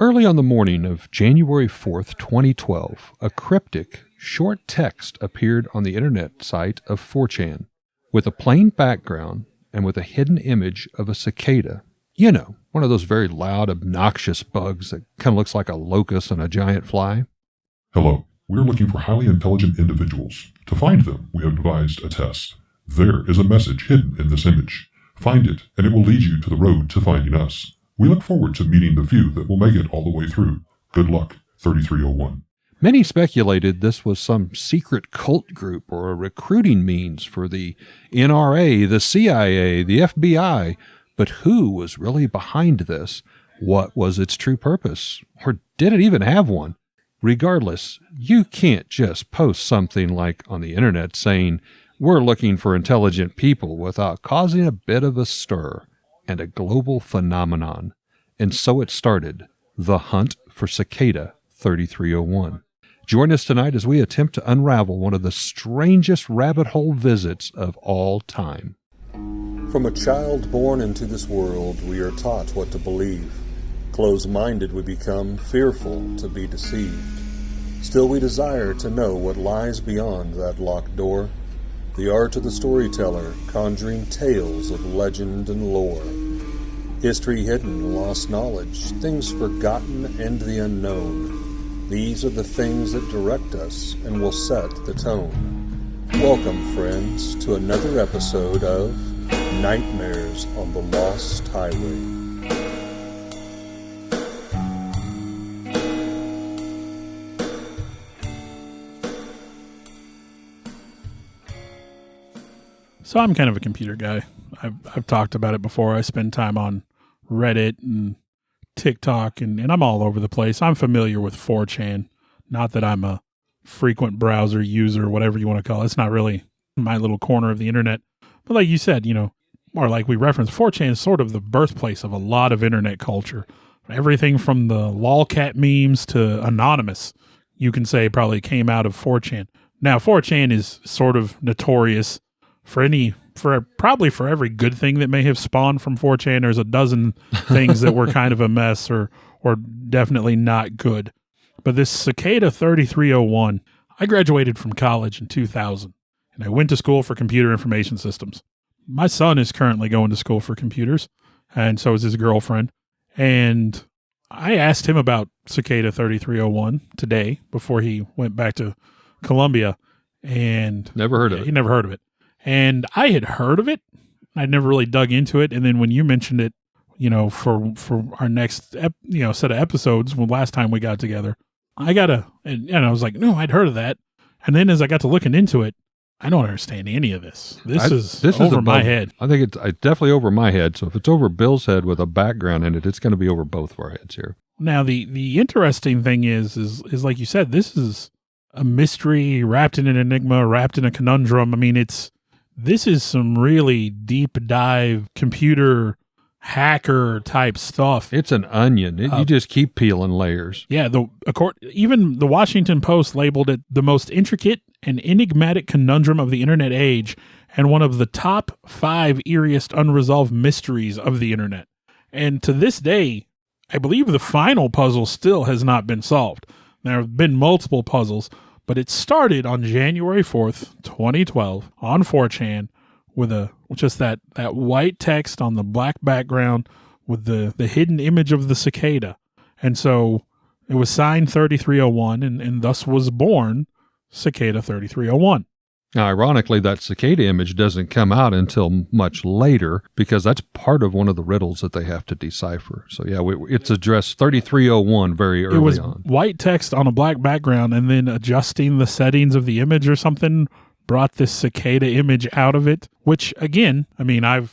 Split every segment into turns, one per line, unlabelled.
Early on the morning of January 4th, 2012, a cryptic, short text appeared on the internet site of 4chan with a plain background and with a hidden image of a cicada. You know, one of those very loud, obnoxious bugs that kind of looks like a locust and a giant fly.
Hello, we are looking for highly intelligent individuals. To find them, we have devised a test. There is a message hidden in this image. Find it, and it will lead you to the road to finding us. We look forward to meeting the few that will make it all the way through. Good luck, 3301.
Many speculated this was some secret cult group or a recruiting means for the NRA, the CIA, the FBI. But who was really behind this? What was its true purpose? Or did it even have one? Regardless, you can't just post something like on the internet saying, "We're looking for intelligent people," without causing a bit of a stir and a global phenomenon. And so it started, the hunt for Cicada 3301. Join us tonight as we attempt to unravel one of the strangest rabbit hole visits of all time.
From a child born into this world, we are taught what to believe. Closed-minded we become, fearful to be deceived. Still we desire to know what lies beyond that locked door. The art of the storyteller, conjuring tales of legend and lore. History hidden, lost knowledge, things forgotten and the unknown. These are the things that direct us and will set the tone. Welcome, friends, to another episode of Nightmares on the Lost Highway.
So I'm kind of a computer guy. I've talked about it before. I spend time on Reddit and TikTok, and I'm all over the place. I'm familiar with 4chan. Not that I'm a frequent browser user, whatever you want to call it. It's not really my little corner of the internet. But like you said, or like we referenced, 4chan is sort of the birthplace of a lot of internet culture. Everything from the lolcat memes to Anonymous, you can say probably came out of 4chan. Now, 4chan is sort of notorious for every good thing that may have spawned from 4chan. There's a dozen things that were kind of a mess or definitely not good. But this Cicada 3301, I graduated from college in 2000, and I went to school for computer information systems. My son is currently going to school for computers, and so is his girlfriend. And I asked him about Cicada 3301 today before he went back to Columbia, and
Never heard of it.
He never heard of it. And I had heard of it. I'd never really dug into it. And then when you mentioned it, for our next, set of episodes, when last time we got together, and I was like, no, I'd heard of that. And then as I got to looking into it, I don't understand any of this. This is over my head.
I think it's definitely over my head. So if it's over Bill's head with a background in it, it's going to be over both of our heads here.
Now, the interesting thing is like you said, this is a mystery wrapped in an enigma, wrapped in a conundrum. I mean, this is some really deep dive computer hacker type stuff.
It's an onion. You just keep peeling layers.
Yeah. Even the Washington Post labeled it the most intricate and enigmatic conundrum of the internet age and one of the top 5 eeriest unresolved mysteries of the internet. And to this day, I believe the final puzzle still has not been solved. There have been multiple puzzles, but it started on January 4th, 2012 on 4chan with just that white text on the black background with the hidden image of the cicada. And so it was signed 3301 and thus was born Cicada 3301.
Now, ironically, that cicada image doesn't come out until much later because that's part of one of the riddles that they have to decipher. So, yeah, it's addressed 3301 very early on. It was
white text on a black background, and then adjusting the settings of the image or something brought this cicada image out of it, which, again, I mean, I've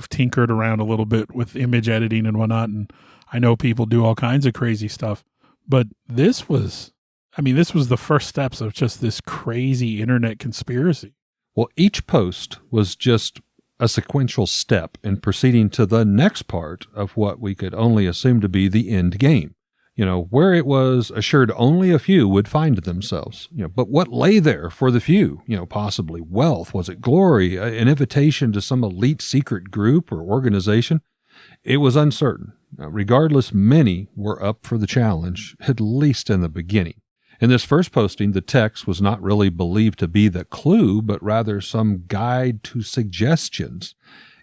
tinkered around a little bit with image editing and whatnot, and I know people do all kinds of crazy stuff. But this was the first steps of just this crazy internet conspiracy.
Well, each post was just a sequential step in proceeding to the next part of what we could only assume to be the end game. Where it was assured only a few would find themselves. But what lay there for the few? Possibly wealth. Was it glory? An invitation to some elite secret group or organization? It was uncertain. Now, regardless, many were up for the challenge, at least in the beginning. In this first posting, the text was not really believed to be the clue, but rather some guide to suggestions.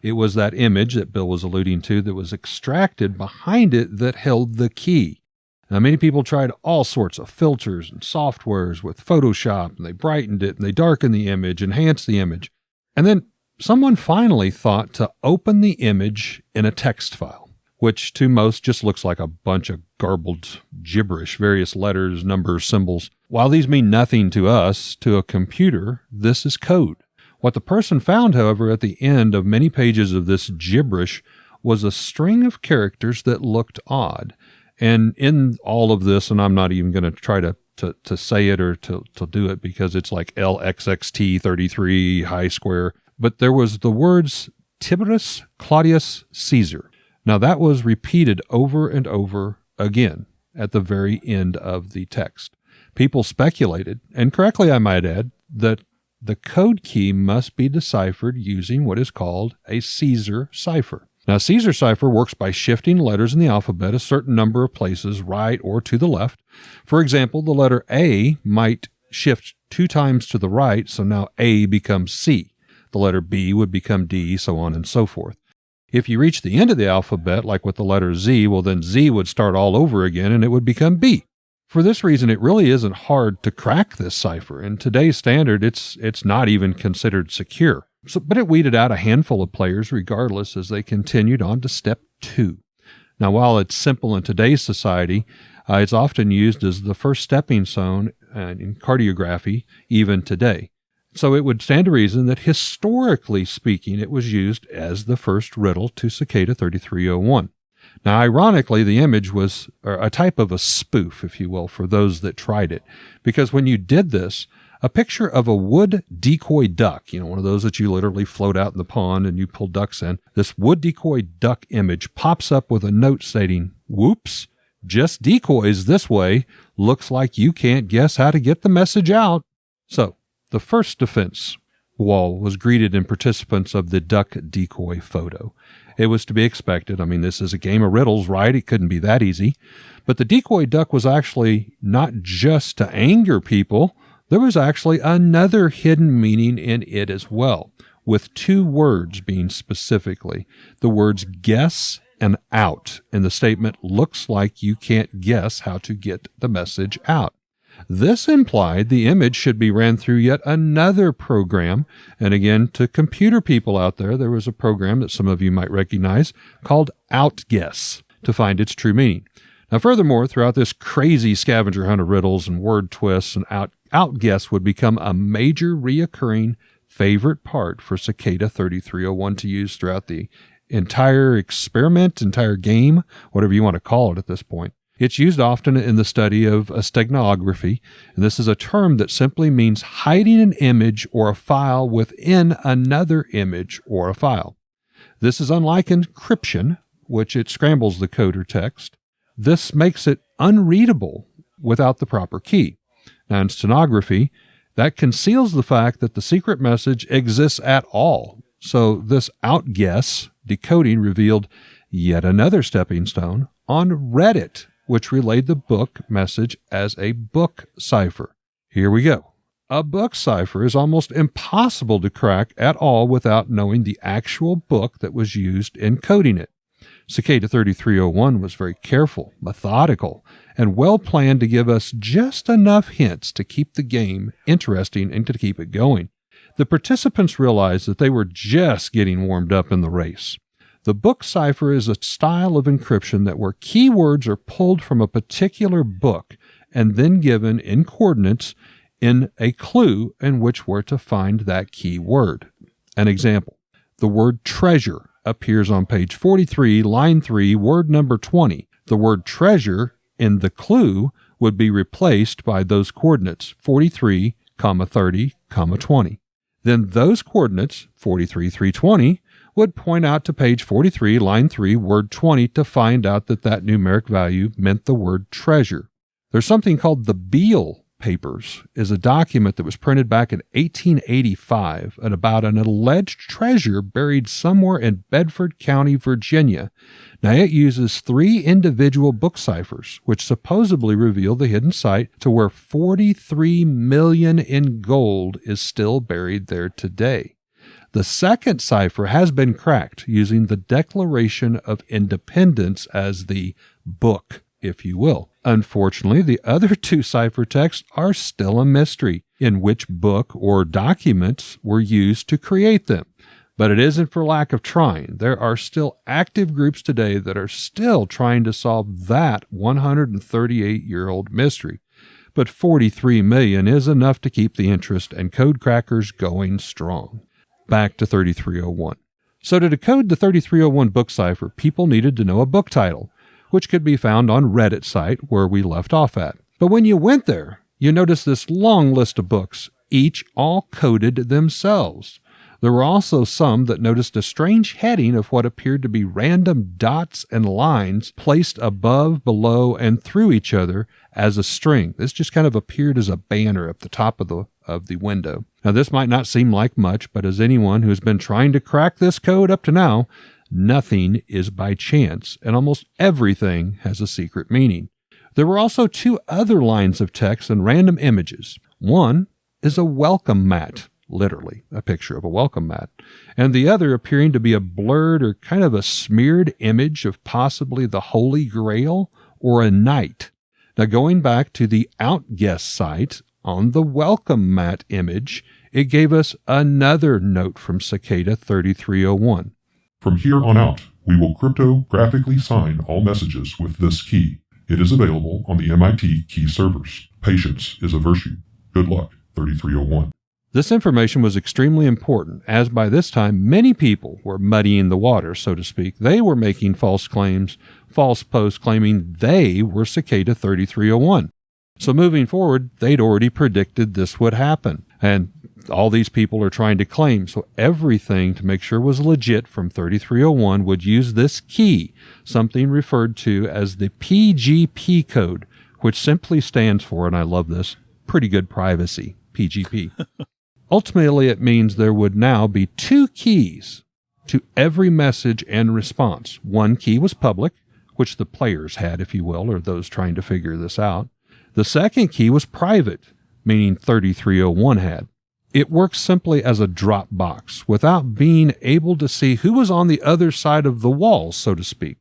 It was that image that Bill was alluding to that was extracted behind it that held the key. Now, many people tried all sorts of filters and softwares with Photoshop, and they brightened it, and they darkened the image, enhanced the image. And then someone finally thought to open the image in a text file, which to most just looks like a bunch of garbled gibberish, various letters, numbers, symbols. While these mean nothing to us, to a computer, this is code. What the person found, however, at the end of many pages of this gibberish was a string of characters that looked odd. And in all of this, and I'm not even going to try to say it or to do it because it's like LXXT33 high square, but there was the words Tiberius Claudius Caesar. Now that was repeated over and over again at the very end of the text. People speculated, and correctly I might add, that the code key must be deciphered using what is called a Caesar cipher. Now, Caesar cipher works by shifting letters in the alphabet a certain number of places, right or to the left. For example, the letter A might shift 2 times to the right, so now A becomes C. The letter B would become D, so on and so forth. If you reach the end of the alphabet, like with the letter Z, well then Z would start all over again and it would become B. For this reason, it really isn't hard to crack this cipher. In today's standard, it's not even considered secure. But it weeded out a handful of players regardless as they continued on to step 2. Now, while it's simple in today's society, it's often used as the first stepping stone in cartography even today. So it would stand to reason that historically speaking, it was used as the first riddle to Cicada 3301. Now, ironically, the image was a type of a spoof, if you will, for those that tried it. Because when you did this, a picture of a wood decoy duck, one of those that you literally float out in the pond and you pull ducks in, this wood decoy duck image pops up with a note stating, "Whoops, just decoys this way. Looks like you can't guess how to get the message out." So, the first defense wall was greeted in participants of the duck decoy photo. It was to be expected. I mean, this is a game of riddles, right? It couldn't be that easy. But the decoy duck was actually not just to anger people. There was actually another hidden meaning in it as well, with 2 words being specifically. The words guess and out in the statement, "Looks like you can't guess how to get the message out." This implied the image should be ran through yet another program. And again, to computer people out there, there was a program that some of you might recognize called OutGuess to find its true meaning. Now, furthermore, throughout this crazy scavenger hunt of riddles and word twists, and OutGuess would become a major reoccurring favorite part for Cicada 3301 to use throughout the entire experiment, entire game, whatever you want to call it at this point. It's used often in the study of steganography, and this is a term that simply means hiding an image or a file within another image or a file. This is unlike encryption, which it scrambles the code or text. This makes it unreadable without the proper key. Now, in stenography, that conceals the fact that the secret message exists at all. So this outguess decoding revealed yet another stepping stone on Reddit, which relayed the book message as a book cipher. Here we go. A book cipher is almost impossible to crack at all without knowing the actual book that was used in coding it. Cicada 3301 was very careful, methodical, and well planned to give us just enough hints to keep the game interesting and to keep it going. The participants realized that they were just getting warmed up in the race. The book cipher is a style of encryption that where keywords are pulled from a particular book and then given in coordinates in a clue in which were to find that key word. An example, the word treasure appears on page 43, line 3, word number 20. The word treasure in the clue would be replaced by those coordinates, 43, 30, 20. Then those coordinates, 43, 320, would point out to page 43, line 3, word 20 to find out that that numeric value meant the word treasure. There's something called the Beal Papers is a document that was printed back in 1885 and about an alleged treasure buried somewhere in Bedford County, Virginia. Now, it uses 3 individual book ciphers, which supposedly reveal the hidden site to where $43 million in gold is still buried there today. The second cipher has been cracked using the Declaration of Independence as the book, if you will. Unfortunately, the other 2 ciphertexts are still a mystery in which book or documents were used to create them. But it isn't for lack of trying. There are still active groups today that are still trying to solve that 138-year-old mystery. But 43 million is enough to keep the interest and code crackers going strong. Back to 3301. So to decode the 3301 book cipher, people needed to know a book title, which could be found on Reddit site where we left off at. But when you went there, you noticed this long list of books, each all coded themselves. There were also some that noticed a strange heading of what appeared to be random dots and lines placed above, below, and through each other as a string. This just kind of appeared as a banner at the top of the window. Now, this might not seem like much, but as anyone who has been trying to crack this code up to now, nothing is by chance, and almost everything has a secret meaning. There were also 2 other lines of text and random images. One is a welcome mat, literally a picture of a welcome mat, and the other appearing to be a blurred or kind of a smeared image of possibly the Holy Grail or a knight. Now, going back to the Outguess site, on the welcome mat image, it gave us another note from Cicada 3301.
From here on out, we will cryptographically sign all messages with this key. It is available on the MIT key servers. Patience is a virtue. Good luck, 3301.
This information was extremely important, as by this time many people were muddying the water, so to speak. They were making false claims, false posts claiming they were Cicada 3301. So moving forward, they'd already predicted this would happen. And all these people are trying to claim, so everything to make sure was legit from 3301 would use this key, something referred to as the PGP code, which simply stands for, and I love this, pretty good privacy, PGP. Ultimately, it means there would now be 2 keys to every message and response. One key was public, which the players had, if you will, or those trying to figure this out. The second key was private, meaning 3301 had. It works simply as a drop box without being able to see who was on the other side of the wall, so to speak.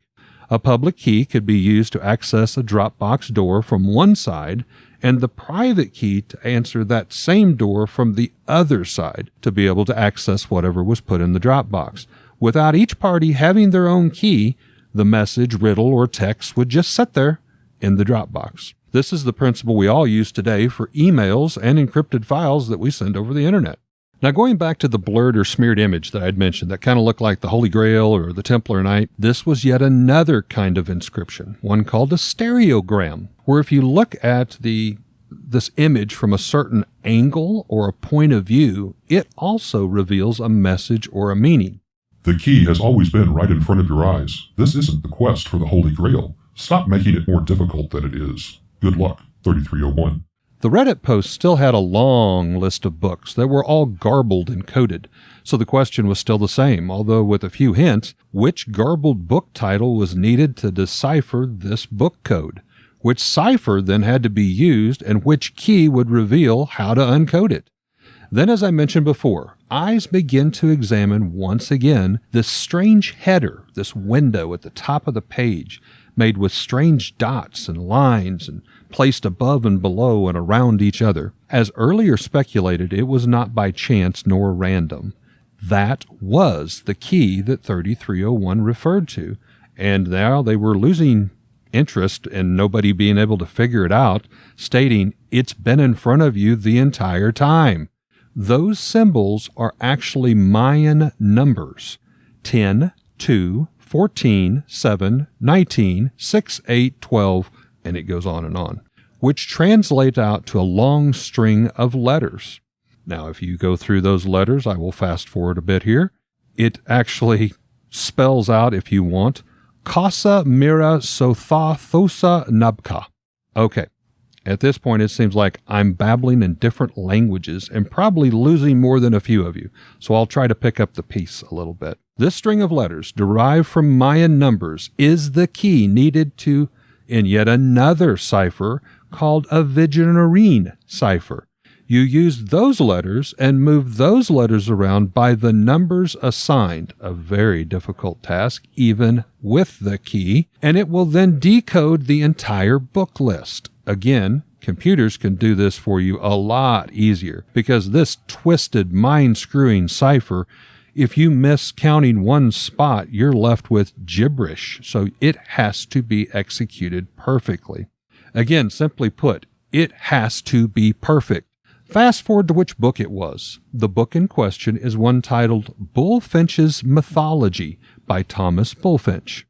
A public key could be used to access a Dropbox door from one side, and the private key to answer that same door from the other side to be able to access whatever was put in the Dropbox. Without each party having their own key, the message, riddle, or text would just sit there in the Dropbox. This is the principle we all use today for emails and encrypted files that we send over the internet. Now, going back to the blurred or smeared image that I'd mentioned that kind of looked like the Holy Grail or the Templar Knight, this was yet another kind of inscription, one called a stereogram, where if you look at this image from a certain angle or a point of view, it also reveals a message or a meaning.
The key has always been right in front of your eyes. This isn't the quest for the Holy Grail. Stop making it more difficult than it is. Good luck, 3301.
The Reddit post still had a long list of books that were all garbled and coded, so the question was still the same, although with a few hints, which garbled book title was needed to decipher this book code, which cipher then had to be used, and which key would reveal how to uncode it. Then, as I mentioned before, eyes begin to examine once again this strange header, this window at the top of the page, made with strange dots and lines and placed above and below and around each other. As earlier speculated, it was not by chance nor random. That was the key that 3301 referred to, and now they were losing interest in nobody being able to figure it out, stating, "It's been in front of you the entire time." Those symbols are actually Mayan numbers: 10, 2, 14, 7, 19, 6, 8, 12, and it goes on, which translate out to a long string of letters. Now, if you go through those letters, I will fast forward a bit here. It actually spells out, if you want, Casa Mira Sotha Thosa Nabka. Okay, At this point, it seems like I'm babbling in different languages and probably losing more than a few of you, so I'll try to pick up the pace a little bit. This string of letters, derived from Mayan numbers, is the key needed to in yet another cipher called a Vigenarine cipher. You use those letters and move those letters around by the numbers assigned, a very difficult task, even with the key, and it will then decode the entire book list. Again, computers can do this for you a lot easier, because this twisted, mind-screwing cipher, if you miss counting one spot, you're left with gibberish, so it has to be executed perfectly. Again, simply put, it has to be perfect. Fast forward to which book it was. The book in question is one titled Bullfinch's Mythology by Thomas Bullfinch.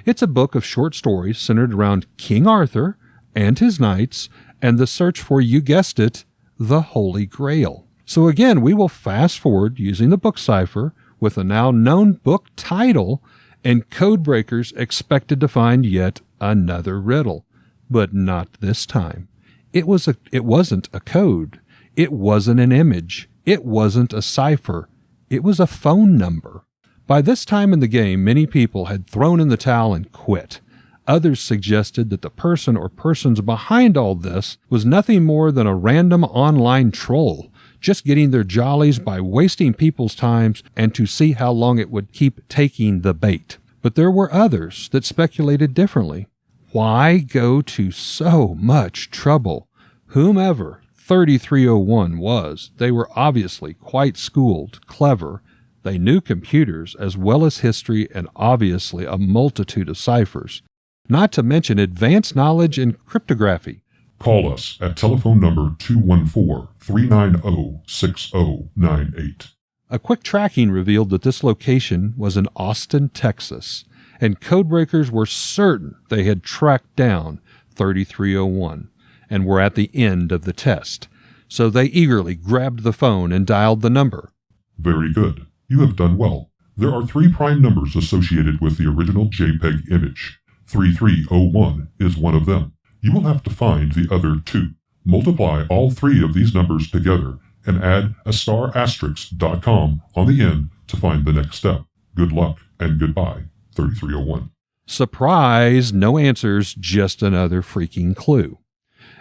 It's a book of short stories centered around King Arthur and his knights and the search for, you guessed it, the Holy Grail. So again, we will fast forward using the book cipher with a now known book title and code breakers expected to find yet another riddle. But not this time. It wasn't a code. It wasn't an image. It wasn't a cipher. It was a phone number. By this time in the game, many people had thrown in the towel and quit. Others suggested that the person or persons behind all this was nothing more than a random online troll, just getting their jollies by wasting people's times and to see how long it would keep taking the bait. But there were others that speculated differently. Why go to so much trouble? Whomever 3301 was, they were obviously quite schooled, clever. They knew computers as well as history and obviously a multitude of ciphers, not to mention advanced knowledge in cryptography.
Call us at telephone number 214-390-6098.
A quick tracking revealed that this location was in Austin, Texas, and codebreakers were certain they had tracked down 3301 and were at the end of the test. So they eagerly grabbed the phone and dialed the number.
Very good. You have done well. There are 3 prime numbers associated with the original JPEG image. 3301 is one of them. You will have to find the other 2. Multiply all 3 of these numbers together and add a **.com on the end to find the next step. Good luck and goodbye, 3301.
Surprise, no answers, just another freaking clue.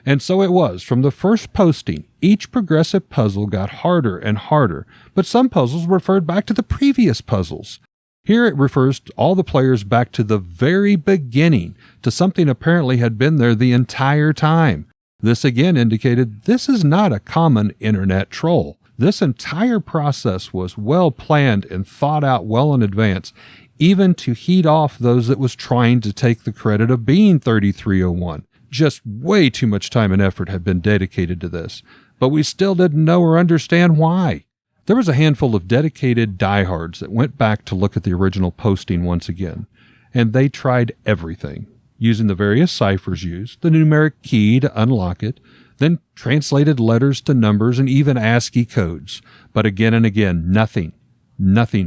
And so it was. From the first posting, each progressive puzzle got harder and harder, but some puzzles referred back to the previous puzzles. Here it refers all the players back to the very beginning, to something apparently had been there the entire time. This again indicated this is not a common internet troll. This entire process was well planned and thought out well in advance, even to heat off those that was trying to take the credit of being 3301. Just way too much time and effort had been dedicated to this, but we still didn't know or understand why. There was a handful of dedicated diehards that went back to look at the original posting once again, and they tried everything, using the various ciphers used, the numeric key to unlock it, then translated letters to numbers and even ASCII codes. But again and again, nothing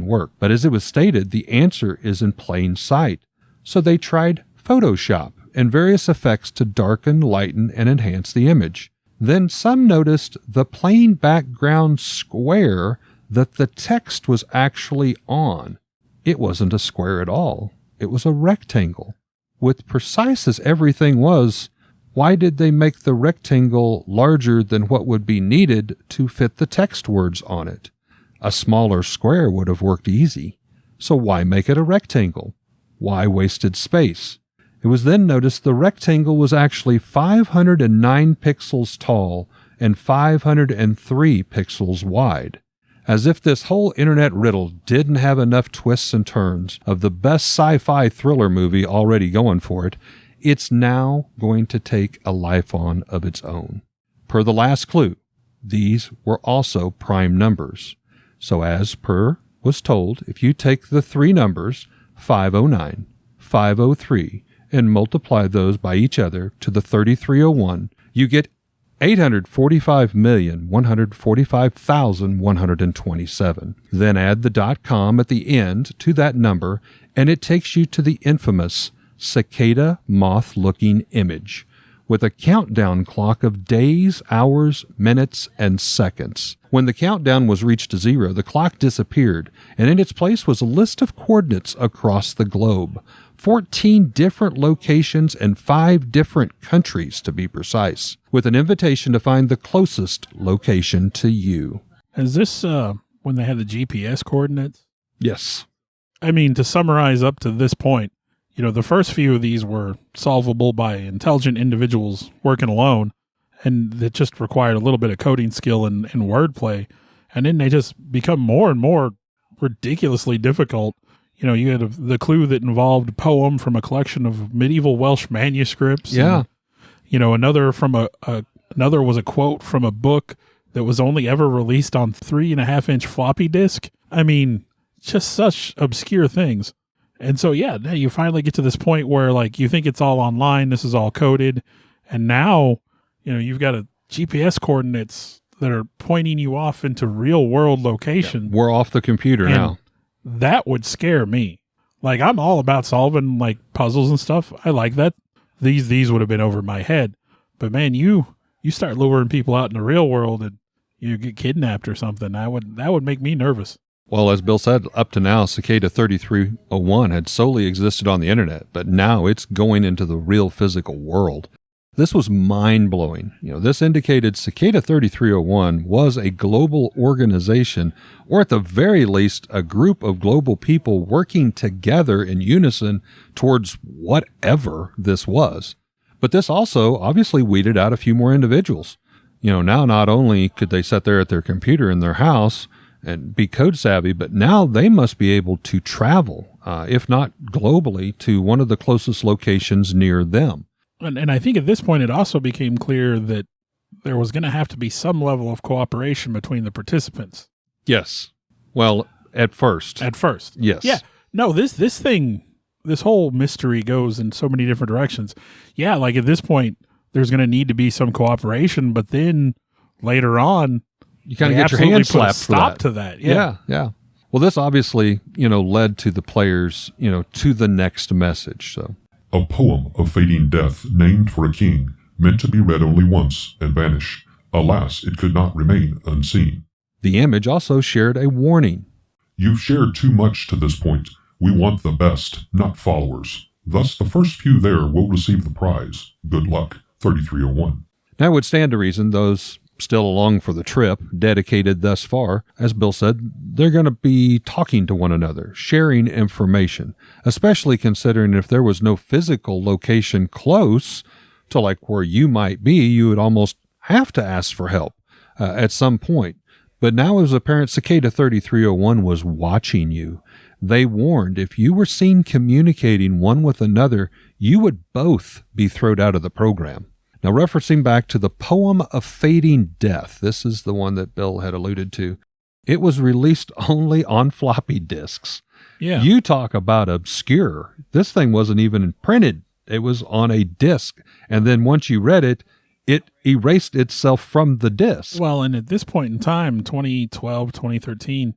worked. But as it was stated, the answer is in plain sight. So they tried Photoshop and various effects to darken, lighten, and enhance the image. Then some noticed the plain background square that the text was actually on. It wasn't a square at all. It was a rectangle. With precise as everything was, why did they make the rectangle larger than what would be needed to fit the text words on it? A smaller square would have worked easy. So why make it a rectangle? Why wasted space? It was then noticed the rectangle was actually 509 pixels tall and 503 pixels wide. As if this whole internet riddle didn't have enough twists and turns of the best sci-fi thriller movie already going for it, it's now going to take a life on of its own. Per the last clue, these were also prime numbers. So as per was told, if you take the 3 numbers, 509, 503, and multiply those by each other to the 3301, you get 845,145,127. Then add the .com at the end to that number, and it takes you to the infamous cicada moth-looking image, with a countdown clock of days, hours, minutes, and seconds. When the countdown was reached to 0, the clock disappeared, and in its place was a list of coordinates across the globe. 14 different locations and 5 different countries, to be precise, with an invitation to find the closest location to you.
Is this when they had the GPS coordinates?
Yes.
I mean, to summarize up to this point, the first few of these were solvable by intelligent individuals working alone, and that just required a little bit of coding skill and wordplay. And then they just become more and more ridiculously difficult. You had the clue that involved a poem from a collection of medieval Welsh manuscripts.
Yeah.
And, another from another was a quote from a book that was only ever released on 3.5-inch floppy disk. I mean, just such obscure things. And so, now you finally get to this point where, you think it's all online, this is all coded, and now, you've got a GPS coordinates that are pointing you off into real-world locations.
We're off the computer now.
That would scare me. I'm all about solving, puzzles and stuff. I like that. These would have been over my head. But, man, you start luring people out in the real world and you get kidnapped or something, that would make me nervous.
Well, as Bill said, up to now, Cicada 3301 had solely existed on the internet, but now it's going into the real physical world. This was mind-blowing. This indicated Cicada 3301 was a global organization, or at the very least, a group of global people working together in unison towards whatever this was. But this also obviously weeded out a few more individuals. Now not only could they sit there at their computer in their house and be code savvy, but now they must be able to travel, if not globally, to one of the closest locations near them.
And I think at this point it also became clear that there was going to have to be some level of cooperation between the participants.
Yes. Well, at first.
Yes. Yeah. No, this whole mystery goes in so many different directions. Yeah, at this point, there's going to need to be some cooperation, but then later on,
you kind of get your hand slapped for that.
Stop to that.
Yeah. Well, this obviously, led to the players, to the next message. So,
a poem of fading death named for a king, meant to be read only once and vanish. Alas, it could not remain unseen.
The image also shared a warning.
You've shared too much to this point. We want the best, not followers. Thus, the first few there will receive the prize. Good luck, 3301.
Now, it would stand to reason those still along for the trip, dedicated thus far, as Bill said, they're going to be talking to one another, sharing information, especially considering if there was no physical location close to where you might be, you would almost have to ask for help at some point. But now it was apparent Cicada 3301 was watching you. They warned if you were seen communicating one with another, you would both be thrown out of the program. Now, referencing back to the poem of fading death, this is the one that Bill had alluded to. It was released only on floppy disks.
Yeah.
You talk about obscure. This thing wasn't even printed. It was on a disc. And then once you read it, it erased itself from the disc.
Well, and at this point in time, 2012, 2013,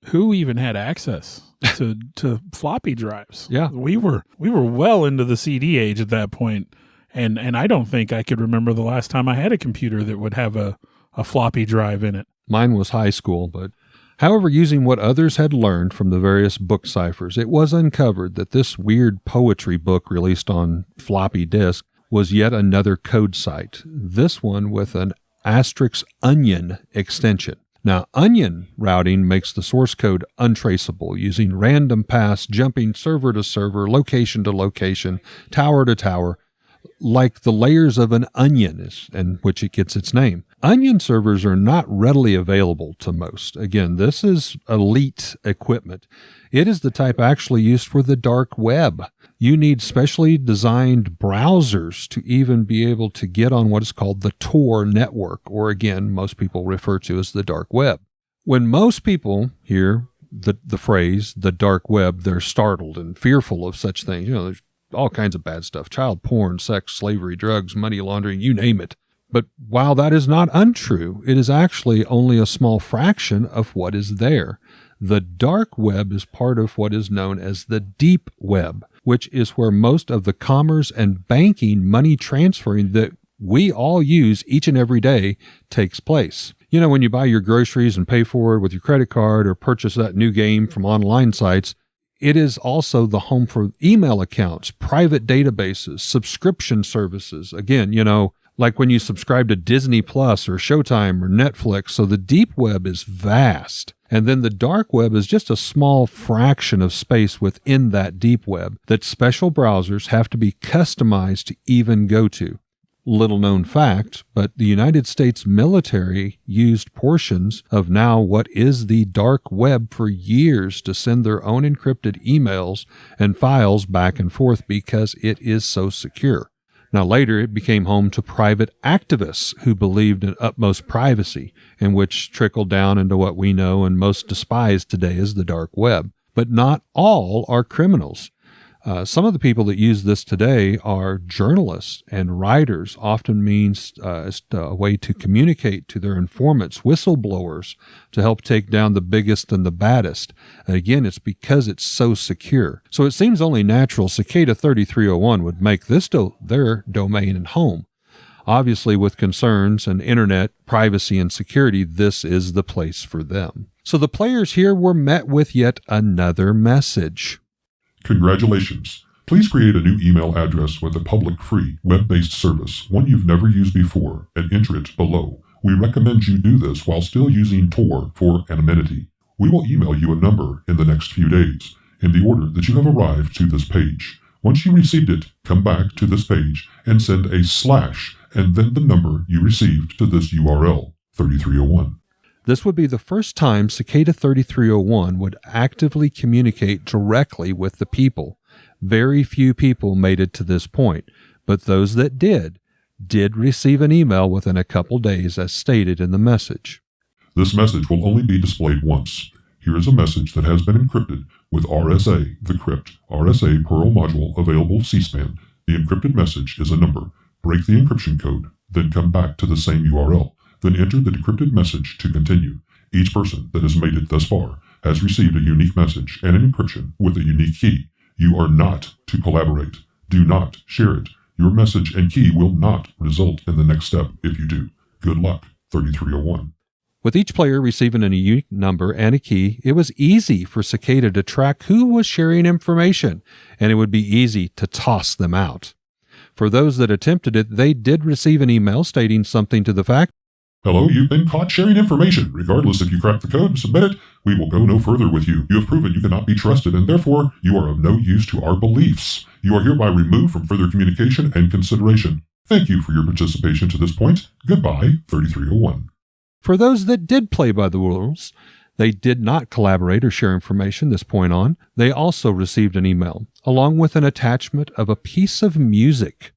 who even had access to floppy drives?
Yeah.
We were well into the CD age at that point. And I don't think I could remember the last time I had a computer that would have a floppy drive in it.
Mine was high school, but however, using what others had learned from the various book ciphers, it was uncovered that this weird poetry book released on floppy disk was yet another code site, this one with an *onion extension. Now, onion routing makes the source code untraceable using random paths jumping server to server, location to location, tower to tower, like the layers of an onion is, in which it gets its name. Onion servers are not readily available to most. Again, this is elite equipment. It is the type actually used for the dark web. You need specially designed browsers to even be able to get on what is called the Tor network, or again, most people refer to as the dark web. When most people hear the phrase, the dark web, they're startled and fearful of such things. There's all kinds of bad stuff, child porn, sex, slavery, drugs, money laundering, you name it. But while that is not untrue, it is actually only a small fraction of what is there. The dark web is part of what is known as the deep web, which is where most of the commerce and banking, money transferring that we all use each and every day takes place. You know, when you buy your groceries and pay for it with your credit card or purchase that new game from online sites, it is also the home for email accounts, private databases, subscription services. Again, you know, like when you subscribe to Disney Plus or Showtime or Netflix. So the deep web is vast. And then the dark web is just a small fraction of space within that deep web that special browsers have to be customized to even go to. Little known fact, but the United States military used portions of now what is the dark web for years to send their own encrypted emails and files back and forth because it is so secure. Now later it became home to private activists who believed in utmost privacy, and which trickled down into what we know and most despise today as the dark web. But not all are criminals. Some of the people that use this today are journalists and writers, often means a way to communicate to their informants, whistleblowers, to help take down the biggest and the baddest. Again, it's because it's so secure. So it seems only natural Cicada 3301 would make this their domain and home. Obviously, with concerns and internet privacy and security, this is the place for them. So the players here were met with yet another message.
Congratulations. Please create a new email address with a public free web-based service, one you've never used before, and enter it below. We recommend you do this while still using Tor for anonymity. We will email you a number in the next few days, in the order that you have arrived to this page. Once you received it, come back to this page and send a / and then the number you received to this URL, 3301.
This would be the first time Cicada 3301 would actively communicate directly with the people. Very few people made it to this point, but those that did receive an email within a couple days as stated in the message.
This message will only be displayed once. Here is a message that has been encrypted with RSA, the crypt, RSA Perl module available C-SPAN. The encrypted message is a number. Break the encryption code, then come back to the same URL. Then enter the decrypted message to continue. Each person that has made it thus far has received a unique message and an encryption with a unique key. You are not to collaborate. Do not share it. Your message and key will not result in the next step if you do. Good luck, 3301.
With each player receiving a unique number and a key, it was easy for Cicada to track who was sharing information, and it would be easy to toss them out. For those that attempted it, they did receive an email stating something to the fact,
"Hello, you've been caught sharing information. Regardless if you crack the code and submit it, we will go no further with you. You have proven you cannot be trusted, and therefore you are of no use to our beliefs. You are hereby removed from further communication and consideration. Thank you for your participation to this point. Goodbye, 3301.
For those that did play by the rules, they did not collaborate or share information this point on. They also received an email, along with an attachment of a piece of music.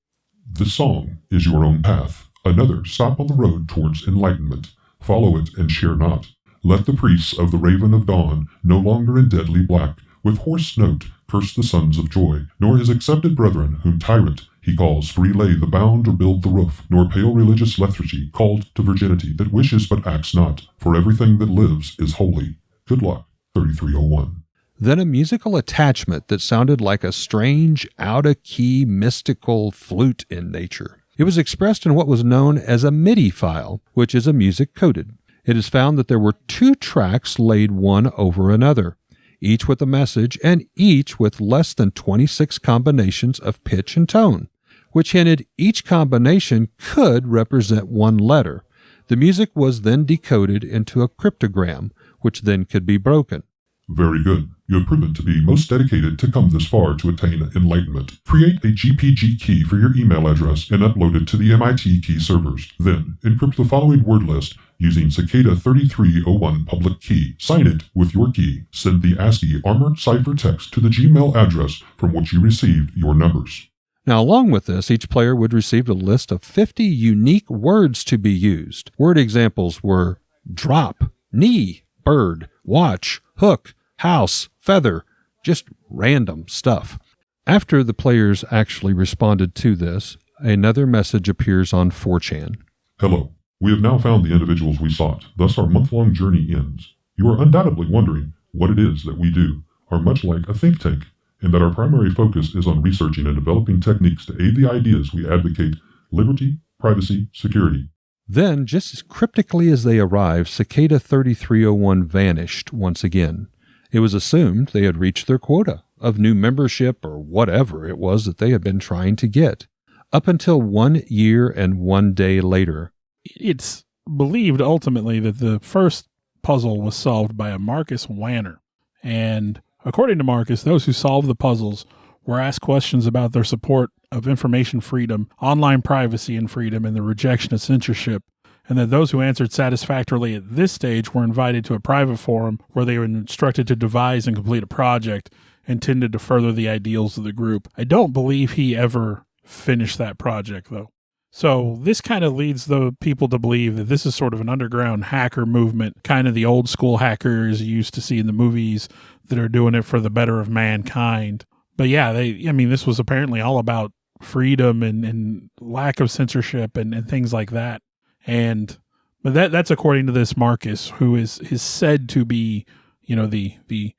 This song is your own path. Another stop on the road towards enlightenment. Follow it and share not. Let the priests of the Raven of Dawn, no longer in deadly black, with hoarse note curse the sons of joy, nor his accepted brethren, whom tyrant he calls, for relay the bound or build the roof, nor pale religious lethargy called to virginity that wishes but acts not, for everything that lives is holy. Good luck, 3301.
Then a musical attachment that sounded like a strange, out-of-key, mystical flute in nature. It was expressed in what was known as a MIDI file, which is a music coded. It is found that there were 2 tracks laid one over another, each with a message and each with less than 26 combinations of pitch and tone, which hinted each combination could represent one letter. The music was then decoded into a cryptogram, which then could be broken.
Very good. You have proven to be most dedicated to come this far to attain enlightenment. Create a GPG key for your email address and upload it to the MIT key servers. Then, encrypt the following word list using Cicada 3301 public key. Sign it with your key. Send the ASCII armored cipher text to the Gmail address from which you received your numbers.
Now, along with this, each player would receive a list of 50 unique words to be used. Word examples were drop, knee, bird, watch, hook, house, feather, just random stuff. After the players actually responded to this, another message appears on 4chan.
Hello. We have now found the individuals we sought, thus our month-long journey ends. You are undoubtedly wondering what it is that we do, are much like a think tank, and that our primary focus is on researching and developing techniques to aid the ideas we advocate: liberty, privacy, security.
Then, just as cryptically as they arrived, Cicada 3301 vanished once again. It was assumed they had reached their quota of new membership or whatever it was that they had been trying to get. Up until 1 year and 1 day later.
It's believed ultimately that the first puzzle was solved by a Marcus Wanner. And according to Marcus, those who solved the puzzles were asked questions about their support of information freedom, online privacy and freedom, and the rejection of censorship, and that those who answered satisfactorily at this stage were invited to a private forum where they were instructed to devise and complete a project intended to further the ideals of the group. I don't believe he ever finished that project, though. So this kind of leads the people to believe that this is sort of an underground hacker movement, kind of the old school hackers you used to see in the movies that are doing it for the better of mankind. But yeah, this was apparently all about freedom and lack of censorship and things like that. But that's according to this Marcus, who is said to be, the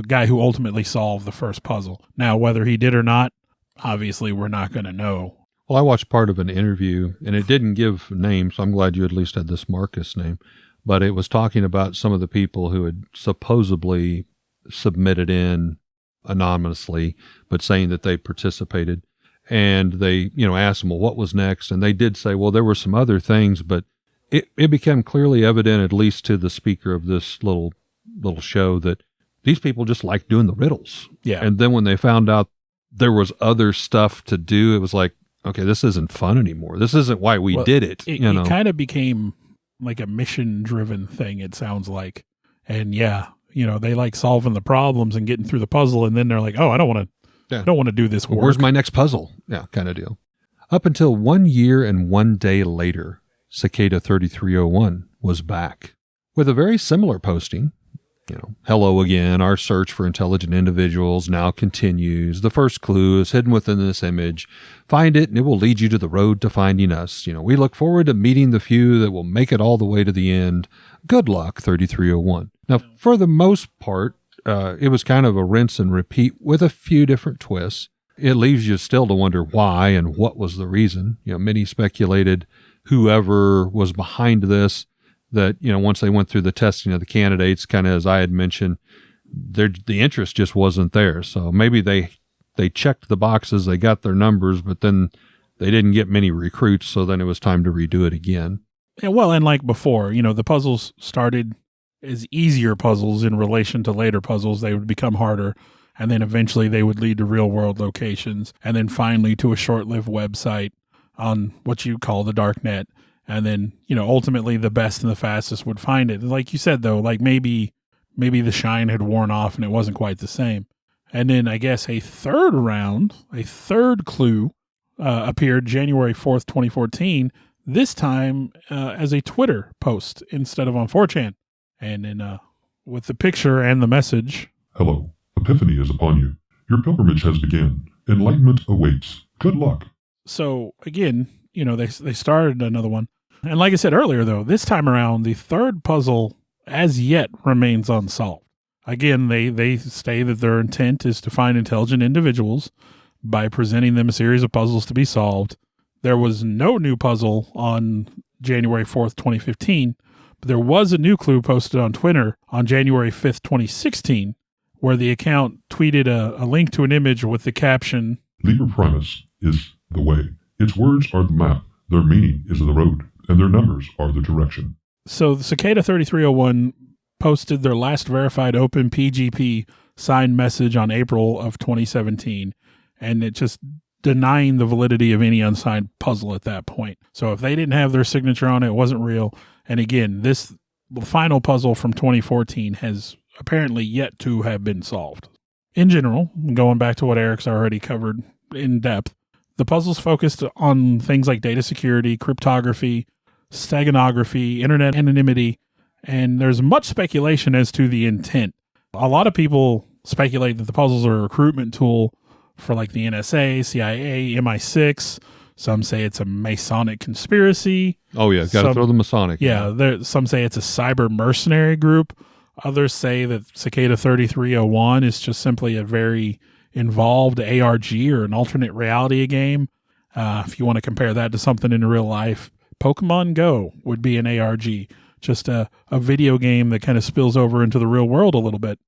guy who ultimately solved the first puzzle. Now, whether he did or not, obviously we're not going to know.
Well, I watched part of an interview, and it didn't give names, so I'm glad you at least had this Marcus name. But it was talking about some of the people who had supposedly submitted in anonymously, but saying that they participated. And they, asked them, well, what was next? And they did say, well, there were some other things, but it became clearly evident, at least to the speaker of this little show, that these people just liked doing the riddles.
Yeah.
And then when they found out there was other stuff to do, it was like, okay, this isn't fun anymore. This isn't why we did it.
It kind of became like a mission-driven thing, it sounds like. And yeah, they like solving the problems and getting through the puzzle, and then they're like, oh, I don't want to do this work.
Where's my next puzzle? Yeah, kind of deal. Up until 1 year and 1 day later, Cicada 3301 was back with a very similar posting. Hello again. Our search for intelligent individuals now continues. The first clue is hidden within this image. Find it and it will lead you to the road to finding us. We look forward to meeting the few that will make it all the way to the end. Good luck, 3301. Now, for the most part, it was kind of a rinse and repeat with a few different twists. It leaves you still to wonder why and what was the reason. Many speculated whoever was behind this, that, once they went through the testing of the candidates, kind of as I had mentioned, the interest just wasn't there. So maybe they checked the boxes, they got their numbers, but then they didn't get many recruits, so then it was time to redo it again.
And like before, the puzzles started as easier puzzles in relation to later puzzles. They would become harder, and then eventually they would lead to real-world locations, and then finally to a short-lived website on what you call the dark net. And then, ultimately the best and the fastest would find it. Like you said, though, like maybe the shine had worn off and it wasn't quite the same. And then I guess a third clue appeared January 4th, 2014, this time as a Twitter post instead of on 4chan. And then with the picture and the message.
Hello, Epiphany is upon you. Your pilgrimage has begun. Enlightenment awaits. Good luck. So
again, they started another one. And like I said earlier, though, this time around, the third puzzle as yet remains unsolved. Again, they say that their intent is to find intelligent individuals by presenting them a series of puzzles to be solved. There was no new puzzle on January 4th, 2015, but there was a new clue posted on Twitter on January 5th, 2016, where the account tweeted a link to an image with the caption,
Liber Primus is the way. Its words are the map, their meaning is the road, and their numbers are the direction.
So the Cicada 3301 posted their last verified open PGP signed message on April of 2017, and it just denying the validity of any unsigned puzzle at that point. So if they didn't have their signature on it, it wasn't real. And again, the final puzzle from 2014 has apparently yet to have been solved. In general, going back to what Eric's already covered in depth, the puzzles focused on things like data security, cryptography, steganography, internet anonymity, and there's much speculation as to the intent. A lot of people speculate that the puzzles are a recruitment tool for like the NSA, CIA, MI6. Some say it's a Masonic conspiracy.
Oh, yeah, got to throw the Masonic.
Yeah, some say it's a cyber mercenary group. Others say that Cicada 3301 is just simply a very involved ARG or an alternate reality game. If you want to compare that to something in real life, Pokemon Go would be an ARG, just a video game that kind of spills over into the real world a little bit.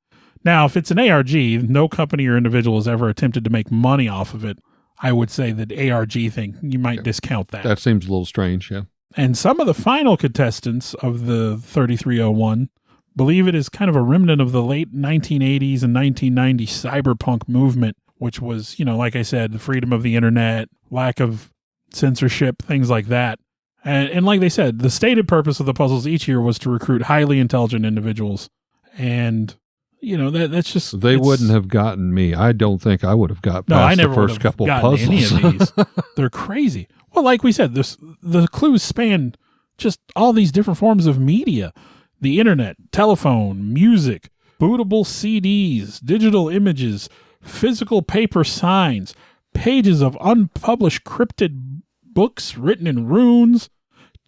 Now, if it's an ARG, no company or individual has ever attempted to make money off of it. I would say that ARG thing, you might discount that.
That seems a little strange, yeah.
And some of the final contestants of the 3301 believe it is kind of a remnant of the late 1980s and 1990s cyberpunk movement, which was, like I said, the freedom of the internet, lack of censorship, things like that. And like they said, the stated purpose of the puzzles each year was to recruit highly intelligent individuals. And, that's just...
They wouldn't have gotten me. I don't think I would have got past the first couple puzzles.
Any of these. They're crazy. Well, like we said, the clues span just all these different forms of media. The internet, telephone, music, bootable CDs, digital images, physical paper signs, pages of unpublished cryptid books written in runes,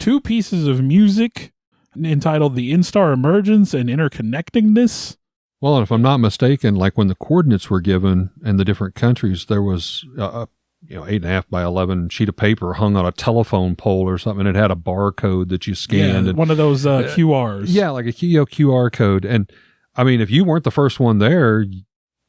2 pieces of music entitled The Instar Emergence and Interconnectedness.
Well, and if I'm not mistaken, like when the coordinates were given and the different countries, there was 8.5 by 11 sheet of paper hung on a telephone pole or something. It had a barcode that you scanned.
Yeah,
and,
one of those QRs.
Yeah, like a QR code. And I mean, if you weren't the first one there,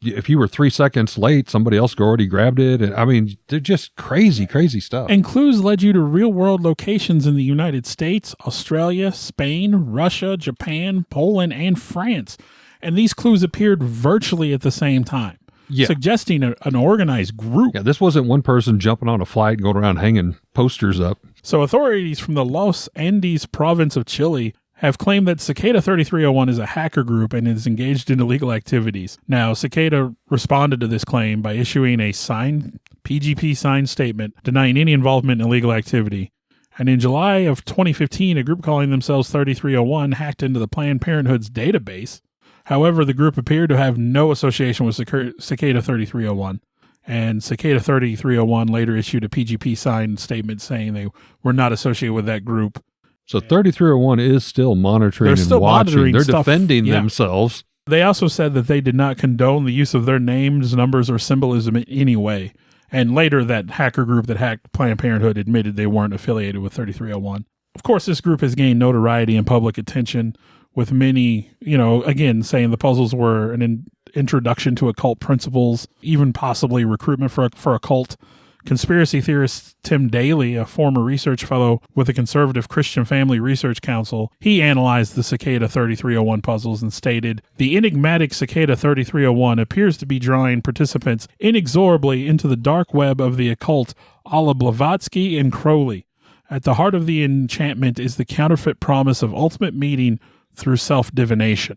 if you were 3 seconds late, somebody else already grabbed it. And I mean, they're just crazy, crazy stuff.
And clues led you to real-world locations in the United States, Australia, Spain, Russia, Japan, Poland, and France. And these clues appeared virtually at the same time, suggesting an organized group.
Yeah, this wasn't one person jumping on a flight and going around hanging posters up.
So authorities from the Los Andes province of Chile have claimed that Cicada 3301 is a hacker group and is engaged in illegal activities. Now, Cicada responded to this claim by issuing a PGP signed statement denying any involvement in illegal activity. And in July of 2015, a group calling themselves 3301 hacked into the Planned Parenthood's database. However, the group appeared to have no association with Cicada 3301. And Cicada 3301 later issued a PGP signed statement saying they were not associated with that group.
So 3301 is still monitoring and watching. They're defending themselves.
They also said that they did not condone the use of their names, numbers, or symbolism in any way. And later, that hacker group that hacked Planned Parenthood admitted they weren't affiliated with 3301. Of course, this group has gained notoriety and public attention, with many, again, saying the puzzles were an introduction to occult principles, even possibly recruitment for a cult. Conspiracy theorist Tim Daly, a former research fellow with the Conservative Christian Family Research Council, he analyzed the Cicada 3301 puzzles and stated, "The enigmatic Cicada 3301 appears to be drawing participants inexorably into the dark web of the occult a la Blavatsky and Crowley. At the heart of the enchantment is the counterfeit promise of ultimate meeting through self-divination."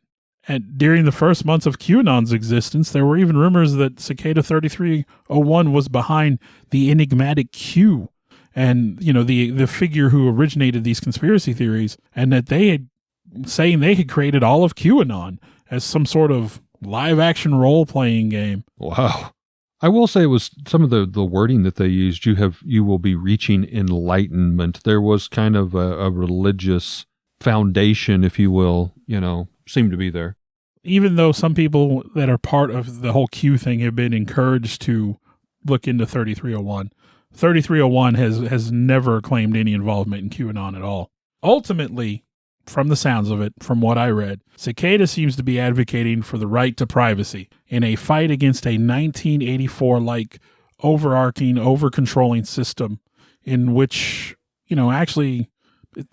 And during the first months of QAnon's existence, there were even rumors that Cicada 3301 was behind the enigmatic Q and, the figure who originated these conspiracy theories, and that they had created all of QAnon as some sort of live-action role-playing game.
Wow. I will say it was some of the wording that they used. You will be reaching enlightenment. There was kind of a religious foundation, if you will, seemed to be there.
Even though some people that are part of the whole Q thing have been encouraged to look into 3301, 3301 has never claimed any involvement in QAnon at all. Ultimately, from the sounds of it, from what I read, Cicada seems to be advocating for the right to privacy in a fight against a 1984-like overarching, over-controlling system in which, actually,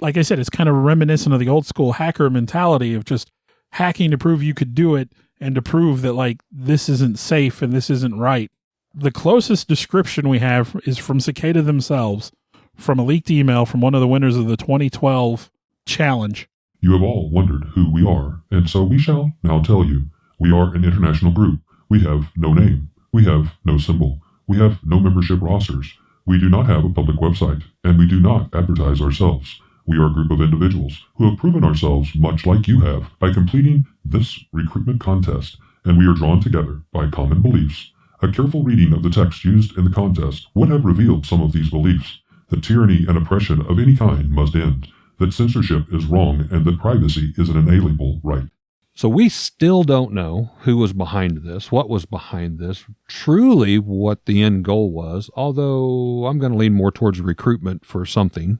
like I said, it's kind of reminiscent of the old school hacker mentality of just hacking to prove you could do it and to prove that, this isn't safe and this isn't right. The closest description we have is from Cicada themselves, from a leaked email from one of the winners of the 2012 challenge.
"You have all wondered who we are, and so we shall now tell you. We are an international group. We have no name. We have no symbol. We have no membership rosters. We do not have a public website, and we do not advertise ourselves. We are a group of individuals who have proven ourselves much like you have by completing this recruitment contest, and we are drawn together by common beliefs. A careful reading of the text used in the contest would have revealed some of these beliefs: that tyranny and oppression of any kind must end, that censorship is wrong, and that privacy is an inalienable right."
So we still don't know who was behind this, what was behind this, truly what the end goal was, although I'm going to lean more towards recruitment for something.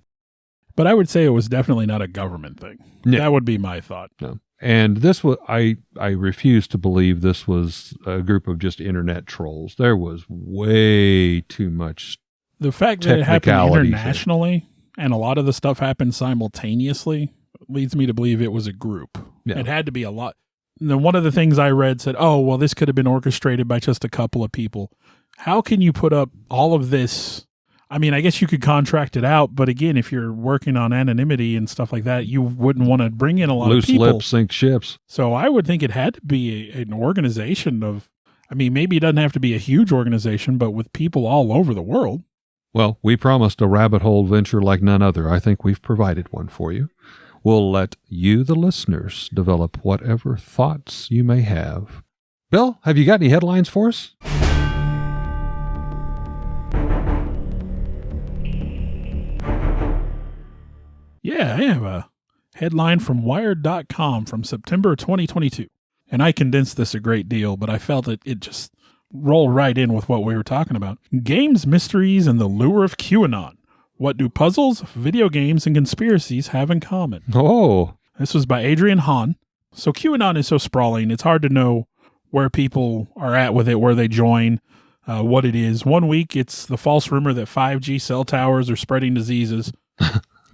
But I would say it was definitely not a government thing.
No.
That would be my thought.
No. And this was, I refuse to believe this was a group of just internet trolls. There was way too much
The fact that it happened
technicalities
internationally and a lot of the stuff happened simultaneously leads me to believe it was a group.
Yeah.
It had to be a lot. And then one of the things I read said, oh, well, this could have been orchestrated by just a couple of people. How can you put up all of this? I mean, I guess you could contract it out, but again, if you're working on anonymity and stuff like that, you wouldn't want to bring in a lot
loose
of people.
lips sink ships.
So I would think it had to be an organization of, I mean, maybe it doesn't have to be a huge organization, but with people all over the world.
Well, we promised a rabbit hole venture like none other. I think we've provided one for you. We'll let you, the listeners, develop whatever thoughts you may have. Bill, have you got any headlines for us?
Yeah, I have a headline from Wired.com from September 2022. And I condensed this a great deal, but I felt it just rolled right in with what we were talking about. Games, mysteries, and the lure of QAnon. What do puzzles, video games, and conspiracies have in common?
Oh,
This was by Adrian Hahn. So QAnon is so sprawling, it's hard to know where people are at with it, where they join, what it is. 1 week, it's the false rumor that 5G cell towers are spreading diseases.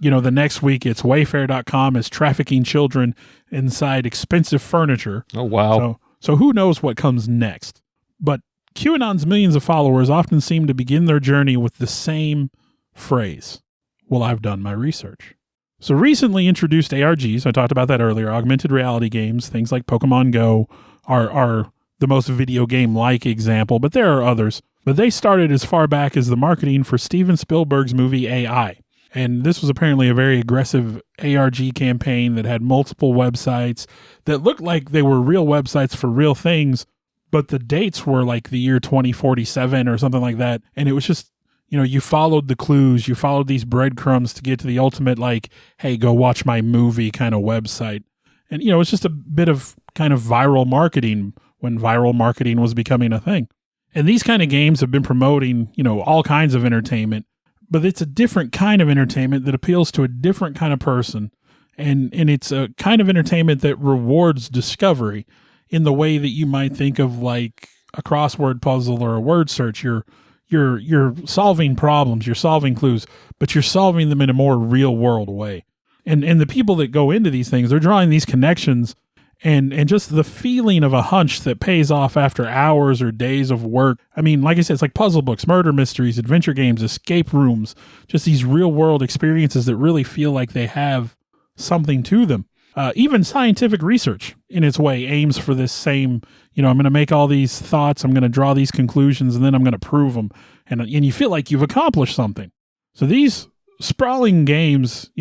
The next week, it's Wayfair.com is trafficking children inside expensive furniture.
oh wow.
So who knows what comes next? But QAnon's millions of followers often seem to begin their journey with the same phrase. Well, I've done my research. So recently introduced ARGs, I talked about that earlier, augmented reality games, things like Pokemon Go are the most video game-like example, but there are others. But they started as far back as the marketing for Steven Spielberg's movie AI. And this was apparently a very aggressive ARG campaign that had multiple websites that looked like they were real websites for real things, but the dates were like the year 2047 or something like that. And it was just, you followed the clues, you followed these breadcrumbs to get to the ultimate, like, hey, go watch my movie kind of website. And, it's just a bit of kind of viral marketing when viral marketing was becoming a thing. And these kind of games have been promoting, all kinds of entertainment, but it's a different kind of entertainment that appeals to a different kind of person. And it's a kind of entertainment that rewards discovery in the way that you might think of like a crossword puzzle or a word search. You're solving problems, you're solving clues, but you're solving them in a more real world way. And the people that go into these things, they're drawing these connections and just the feeling of a hunch that pays off after hours or days of work. I mean, like I said, it's like puzzle books, murder mysteries, adventure games, escape rooms, just these real world experiences that really feel like they have something to them. Even scientific research in its way aims for this same, I'm going to make all these thoughts, I'm going to draw these conclusions, and then I'm going to prove them. And you feel like you've accomplished something. So these sprawling games,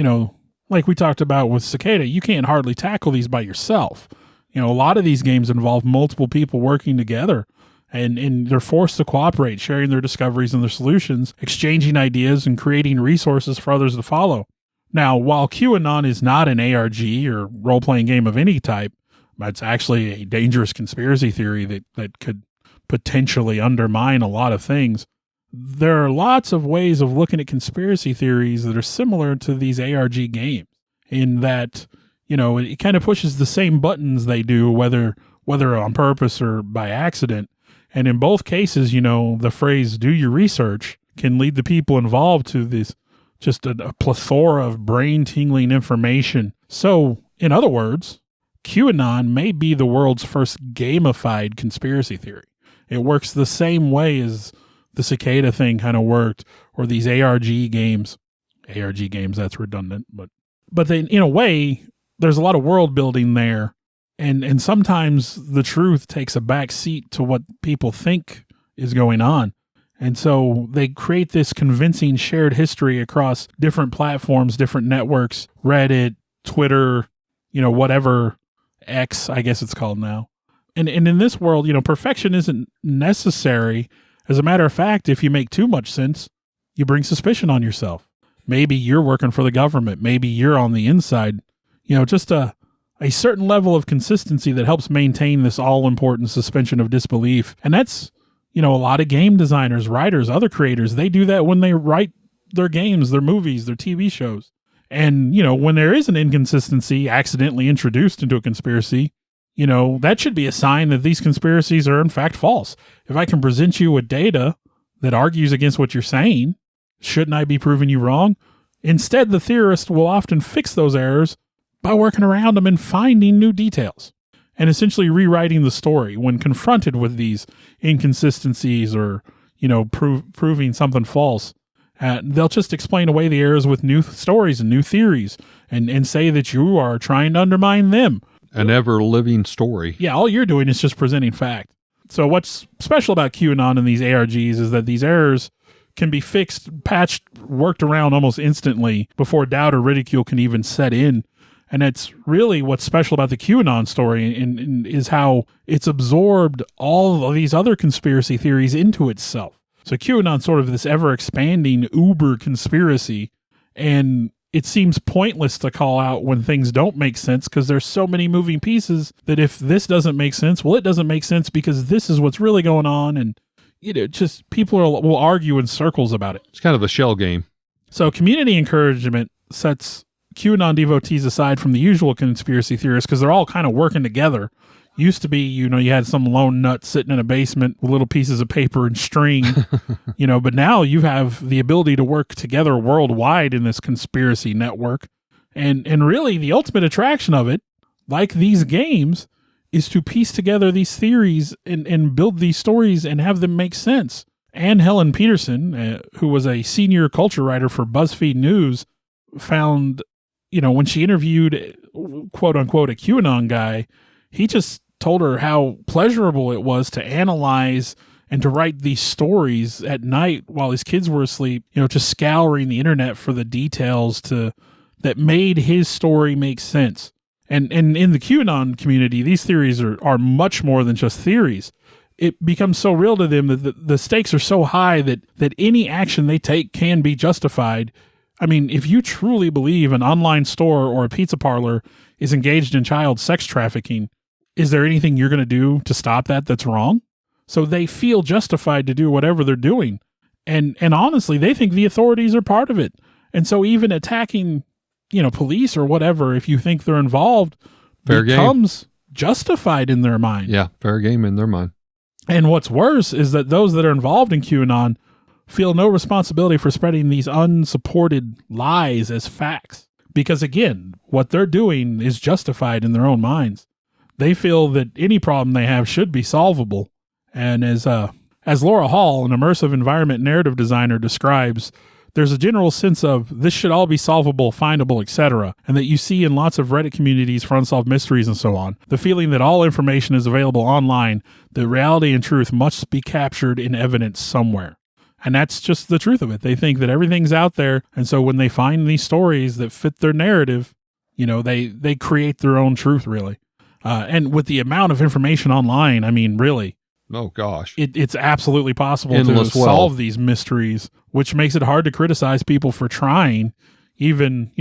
like we talked about with Cicada, you can't hardly tackle these by yourself. A lot of these games involve multiple people working together, and they're forced to cooperate, sharing their discoveries and their solutions, exchanging ideas, and creating resources for others to follow. Now, while QAnon is not an ARG or role-playing game of any type, it's actually a dangerous conspiracy theory that could potentially undermine a lot of things. There are lots of ways of looking at conspiracy theories that are similar to these ARG games in that, it kind of pushes the same buttons they do, whether on purpose or by accident. And in both cases, the phrase, do your research, can lead the people involved to this just a plethora of brain-tingling information. So, in other words, QAnon may be the world's first gamified conspiracy theory. It works the same way as the Cicada thing kind of worked, or these ARG games. ARG games, that's redundant, but they, in a way, there's a lot of world building there, and sometimes the truth takes a back seat to what people think is going on. And so they create this convincing shared history across different platforms, different networks, Reddit, Twitter, whatever, X, I guess it's called now. And in this world, perfection isn't necessary. As a matter of fact, if you make too much sense, you bring suspicion on yourself. Maybe you're working for the government. Maybe you're on the inside. Just a a certain level of consistency that helps maintain this all-important suspension of disbelief. And that's, a lot of game designers, writers, other creators, they do that when they write their games, their movies, their TV shows. And, when there is an inconsistency accidentally introduced into a conspiracy, that should be a sign that these conspiracies are in fact false. If I can present you with data that argues against what you're saying, shouldn't I be proving you wrong? Instead, the theorist will often fix those errors by working around them and finding new details and essentially rewriting the story when confronted with these inconsistencies or, proving something false. They'll just explain away the errors with new stories and new theories and say that you are trying to undermine them.
An ever-living story.
Yeah, all you're doing is just presenting fact. So what's special about QAnon and these ARGs is that these errors can be fixed, patched, worked around almost instantly before doubt or ridicule can even set in. And that's really what's special about the QAnon story and is how it's absorbed all of these other conspiracy theories into itself. So QAnon's sort of this ever-expanding uber conspiracy, and it seems pointless to call out when things don't make sense because there's so many moving pieces that if this doesn't make sense, well, it doesn't make sense because this is what's really going on. And, just people will argue in circles about it.
It's kind of a shell game.
So community encouragement sets QAnon devotees aside from the usual conspiracy theorists because they're all kind of working together. Used to be, you had some lone nut sitting in a basement with little pieces of paper and string, but now you have the ability to work together worldwide in this conspiracy network. And really the ultimate attraction of it, like these games, is to piece together these theories and build these stories and have them make sense. Anne Helen Peterson, who was a senior culture writer for BuzzFeed News, found, when she interviewed, quote unquote, a QAnon guy, he just told her how pleasurable it was to analyze and to write these stories at night while his kids were asleep, just scouring the internet for the details that made his story make sense. And in the QAnon community, these theories are much more than just theories. It becomes so real to them that the stakes are so high that any action they take can be justified. I mean, if you truly believe an online store or a pizza parlor is engaged in child sex trafficking, is there anything you're going to do to stop that that's wrong? So they feel justified to do whatever they're doing. And honestly, they think the authorities are part of it. And so even attacking, police or whatever, if you think they're involved, becomes justified in their mind.
Yeah, fair game in their mind.
And what's worse is that those that are involved in QAnon feel no responsibility for spreading these unsupported lies as facts. Because again, what they're doing is justified in their own minds. They feel that any problem they have should be solvable. And as Laura Hall, an immersive environment narrative designer, describes, there's a general sense of this should all be solvable, findable, etc., and that you see in lots of Reddit communities for unsolved mysteries and so on. The feeling that all information is available online, that reality and truth must be captured in evidence somewhere. And that's just the truth of it. They think that everything's out there, and so when they find these stories that fit their narrative, they create their own truth, really. And with the amount of information online, I mean, really.
Oh, gosh.
It's absolutely possible
Endless
to solve these mysteries, which makes it hard to criticize people for trying. Even,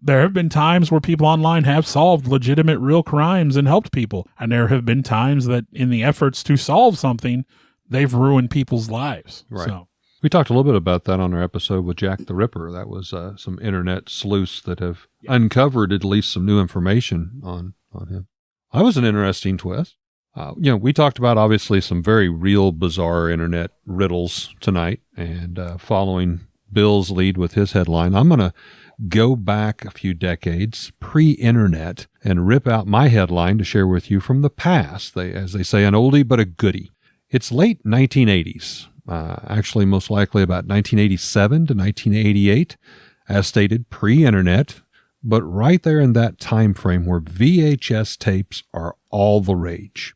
there have been times where people online have solved legitimate real crimes and helped people. And there have been times that in the efforts to solve something, they've ruined people's lives.
Right.
So.
We talked a little bit about that on our episode with Jack the Ripper. That was some internet sleuths that have uncovered at least some new information on him. That was an interesting twist. We talked about obviously some very real bizarre internet riddles tonight, and following Bill's lead with his headline, I'm going to go back a few decades pre-internet and rip out my headline to share with you from the past. As they say, an oldie but a goodie. It's late 1980s, actually most likely about 1987 to 1988, as stated, pre-internet. But right there in that time frame where VHS tapes are all the rage.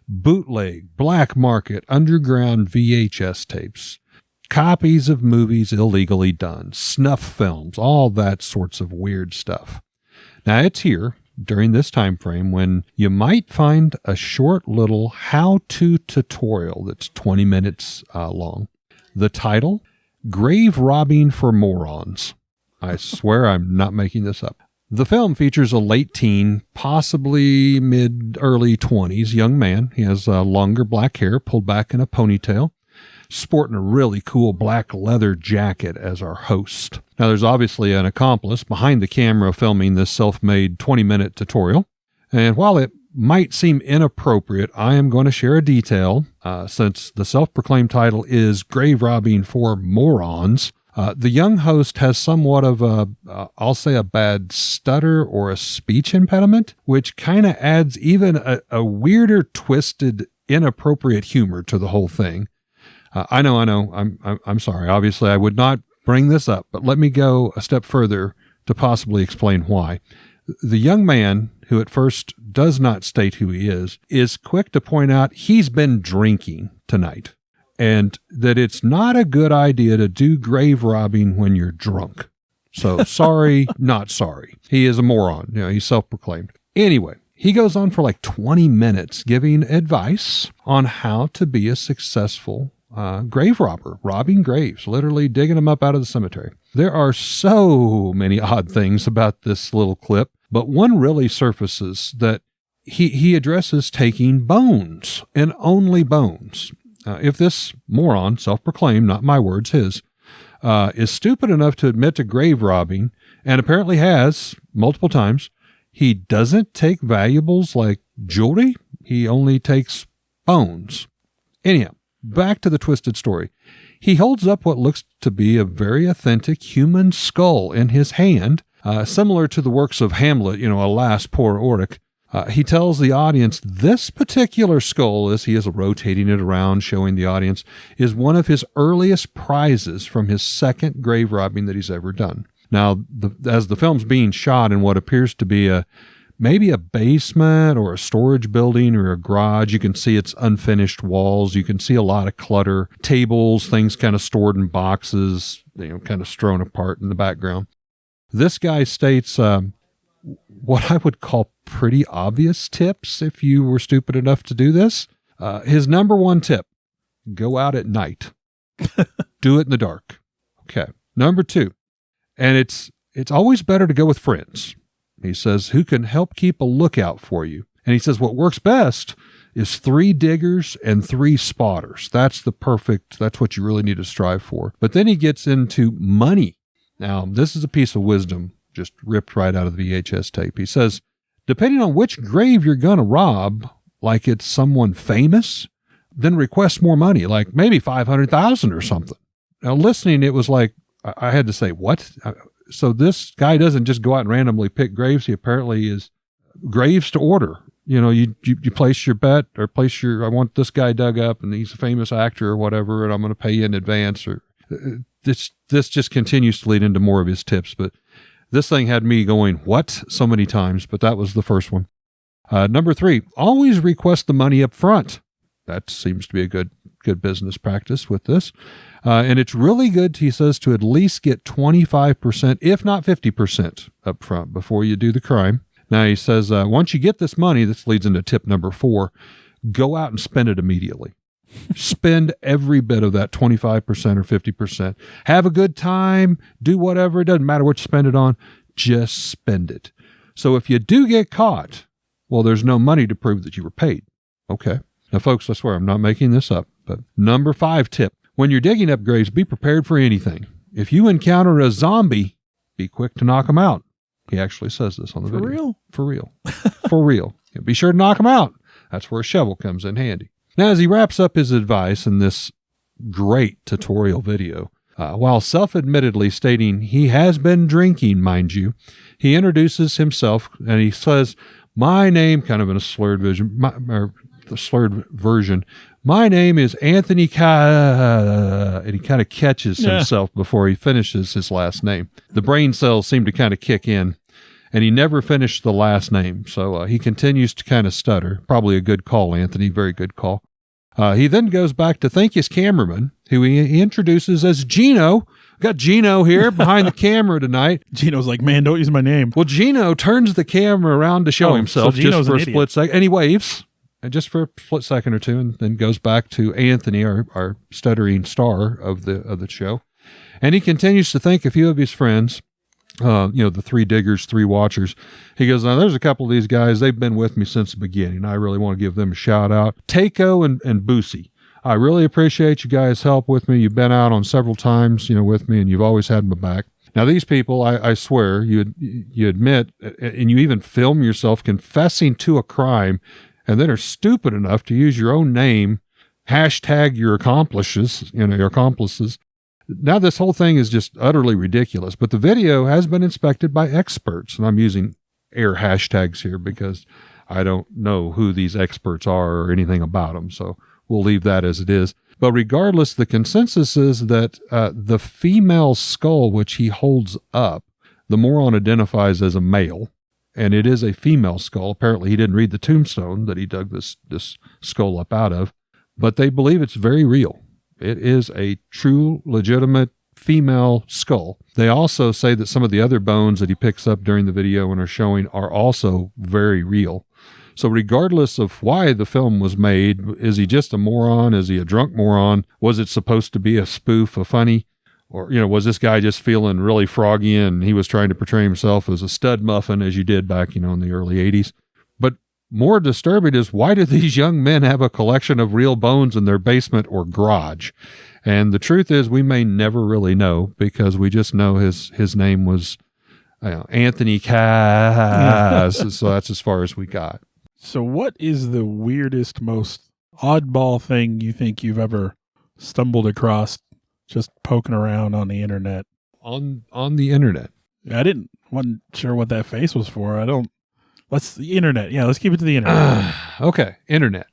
Bootleg, black market, underground VHS tapes, copies of movies illegally done, snuff films, all that sorts of weird stuff. Now it's here during this time frame when you might find a short little how-to tutorial that's 20 minutes long. The title, Grave Robbing for Morons. I swear I'm not making this up. The film features a late teen, possibly mid-early 20s young man. He has longer black hair pulled back in a ponytail, sporting a really cool black leather jacket as our host. Now, there's obviously an accomplice behind the camera filming this self-made 20-minute tutorial. And while it might seem inappropriate, I am going to share a detail, since the self-proclaimed title is Grave Robbing for Morons. The young host has somewhat of I'll say a bad stutter or a speech impediment, which kind of adds even a weirder, twisted, inappropriate humor to the whole thing. I know. I'm sorry. Obviously, I would not bring this up, but let me go a step further to possibly explain why. The young man, who at first does not state who he is quick to point out he's been drinking tonight, and that it's not a good idea to do grave robbing when you're drunk. So sorry, not sorry. He is a moron. He's self-proclaimed. Anyway, he goes on for like 20 minutes giving advice on how to be a successful grave robber, robbing graves, literally digging them up out of the cemetery. There are so many odd things about this little clip, but one really surfaces that he addresses taking bones and only bones. If this moron, self-proclaimed, not my words, his, is stupid enough to admit to grave robbing, and apparently has multiple times, he doesn't take valuables like jewelry. He only takes bones. Anyhow, back to the twisted story. He holds up what looks to be a very authentic human skull in his hand, similar to the works of Hamlet, alas, poor Oric. He tells the audience this particular skull, as he is rotating it around, showing the audience, is one of his earliest prizes from his second grave robbing that he's ever done. Now, as the film's being shot in what appears to be maybe a basement or a storage building or a garage, you can see its unfinished walls. You can see a lot of clutter, tables, things kind of stored in boxes, kind of strewn apart in the background. This guy states what I would call pretty obvious tips if you were stupid enough to do this. His number one tip, go out at night. Do it in the dark. Okay. Number two, and it's always better to go with friends. He says, who can help keep a lookout for you. And he says what works best is 3 diggers and 3 spotters. That's what you really need to strive for. But then he gets into money. Now, this is a piece of wisdom just ripped right out of the VHS tape. He says, depending on which grave you're going to rob, like it's someone famous, then request more money, like maybe $500,000 or something. Now, listening, it was like, I had to say, what? So this guy doesn't just go out and randomly pick graves. He apparently is graves to order. You place your bet or I want this guy dug up and he's a famous actor or whatever, and I'm going to pay you in advance. Or this just continues to lead into more of his tips. But this thing had me going, what? So many times, but that was the first one. Number 3, always request the money up front. That seems to be a good business practice with this. And it's really good, he says, to at least get 25%, if not 50% up front before you do the crime. Now, he says, once you get this money, this leads into tip number 4, go out and spend it immediately. Spend every bit of that 25% or 50%. Have a good time. Do whatever. It doesn't matter what you spend it on. Just spend it. So if you do get caught, well, there's no money to prove that you were paid. Okay. Now, folks, I swear I'm not making this up. But number 5 tip. When you're digging up graves, be prepared for anything. If you encounter a zombie, be quick to knock him out. He actually says this on the video.
Real?
For real. For real. Be sure to knock him out. That's where a shovel comes in handy. Now, as he wraps up his advice in this great tutorial video, while self-admittedly stating he has been drinking, mind you, he introduces himself and he says, my name, kind of in a slurred version, my name is Anthony Cicada, and he kind of catches himself before he finishes his last name. The brain cells seem to kind of kick in, and he never finished the last name, so he continues to kind of stutter. Probably a good call, Anthony, very good call. He then goes back to thank his cameraman, who he introduces as Gino. Got Gino here behind the camera tonight.
Gino's like, man, don't use my name.
Well, Gino turns the camera around to show himself just for a split second, and he waves. Just for a split second or two, and then goes back to Anthony, our stuttering star of the show. And he continues to thank a few of his friends. The 3 diggers, 3 watchers. He goes, now there's a couple of these guys. They've been with me since the beginning. I really want to give them a shout out. Takeo and Boosie. I really appreciate you guys' help with me. You've been out on several times, with me, and you've always had my back. Now, these people, I swear, you admit, and you even film yourself confessing to a crime, and then are stupid enough to use your own name, hashtag your accomplices, your accomplices. Now, this whole thing is just utterly ridiculous, but the video has been inspected by experts, and I'm using air hashtags here because I don't know who these experts are or anything about them, so we'll leave that as it is. But regardless, the consensus is that the female skull, which he holds up, the moron identifies as a male, and it is a female skull. Apparently, he didn't read the tombstone that he dug this skull up out of, but they believe it's very real. It is a true, legitimate female skull. They also say that some of the other bones that he picks up during the video and are showing are also very real. So regardless of why the film was made, is he just a moron? Is he a drunk moron? Was it supposed to be a spoof, a funny? Or, was this guy just feeling really froggy and he was trying to portray himself as a stud muffin as you did back, in the early 80s? But more disturbing is, why do these young men have a collection of real bones in their basement or garage? And the truth is, we may never really know, because we just know his name was Anthony Cass. So that's as far as we got.
So what is the weirdest, most oddball thing you think you've ever stumbled across just poking around on the internet?
On the internet.
Wasn't sure what that face was for. The internet. Yeah, let's keep it to the internet.
Okay, internet.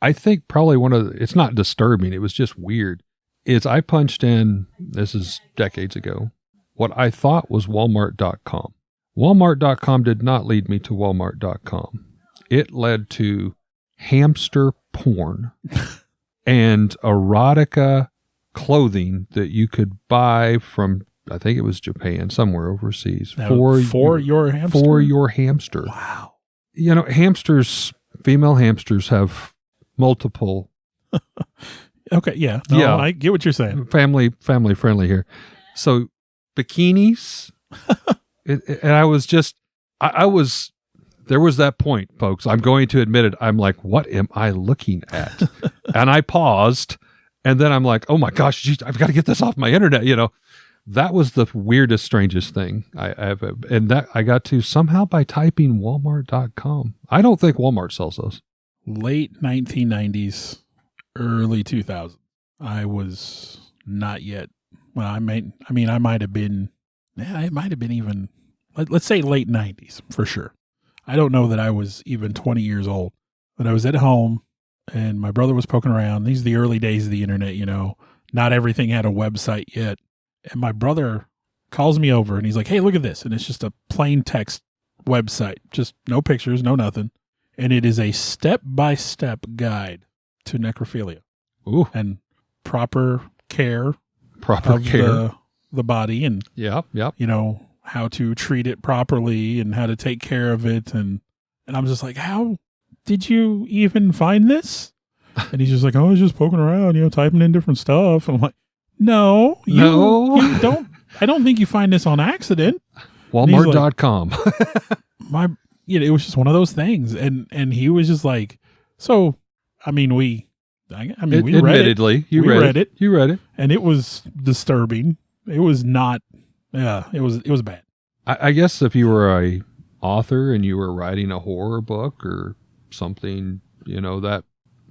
I think probably it's not disturbing, it was just weird, is I punched in, this is decades ago, what I thought was Walmart.com. Walmart.com did not lead me to Walmart.com. It led to hamster porn and erotica clothing that you could buy from, I think it was Japan, somewhere overseas.
For your hamster?
For your hamster.
Wow.
Hamsters, female hamsters have multiple.
Okay, yeah. No, yeah. I get what you're saying.
Family friendly here. So bikinis, and I was just, there was that point, folks. I'm going to admit it. I'm like, what am I looking at? And I paused, and then I'm like, oh my gosh, geez, I've got to get this off my internet. That was the weirdest, strangest thing I have. And that I got to somehow by typing Walmart.com. I don't think Walmart sells those.
Late 1990s, early 2000s. I was not yet. Well, I might have been. Yeah, it might have been even. Let's say late 90s for sure. I don't know that I was even 20 years old, but I was at home and my brother was poking around. These are the early days of the internet, Not everything had a website yet. And my brother calls me over and he's like, hey, look at this. And it's just a plain text website, just no pictures, no nothing. And it is a step-by-step guide to necrophilia.
Ooh.
And proper care of the body, and
yep.
How to treat it properly and how to take care of it. And I'm just like, how did you even find this? And he's just like, oh, I was just poking around, typing in different stuff. And I'm like, no, you don't. I don't think you find this on accident.
Walmart.com.
It was just one of those things. And he was just like, so, we read
admittedly, you read it. You read it.
And it was disturbing. It was not, it was bad.
I guess if you were a author and you were writing a horror book or something, that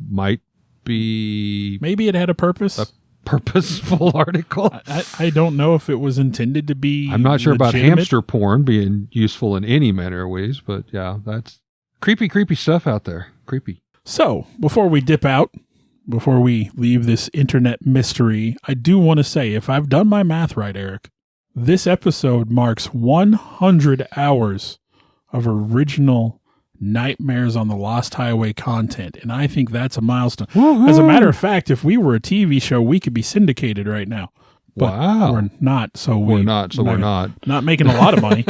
might be.
Maybe it had a purpose.
A purposeful article.
I don't know if it was intended to be.
I'm not sure
legitimate.
about hamster porn being useful in any manner of ways, but yeah, that's creepy stuff out there. Creepy.
So before we dip out, before we leave this internet mystery, I do want to say, if I've done my math right, Eric, this episode marks 100 hours of original Nightmares on the Lost Highway content, and I think that's a milestone. Woo-hoo! As a matter of fact, if we were a TV show, we could be syndicated right now. But
wow.
We're not, so
we're not
making a lot of money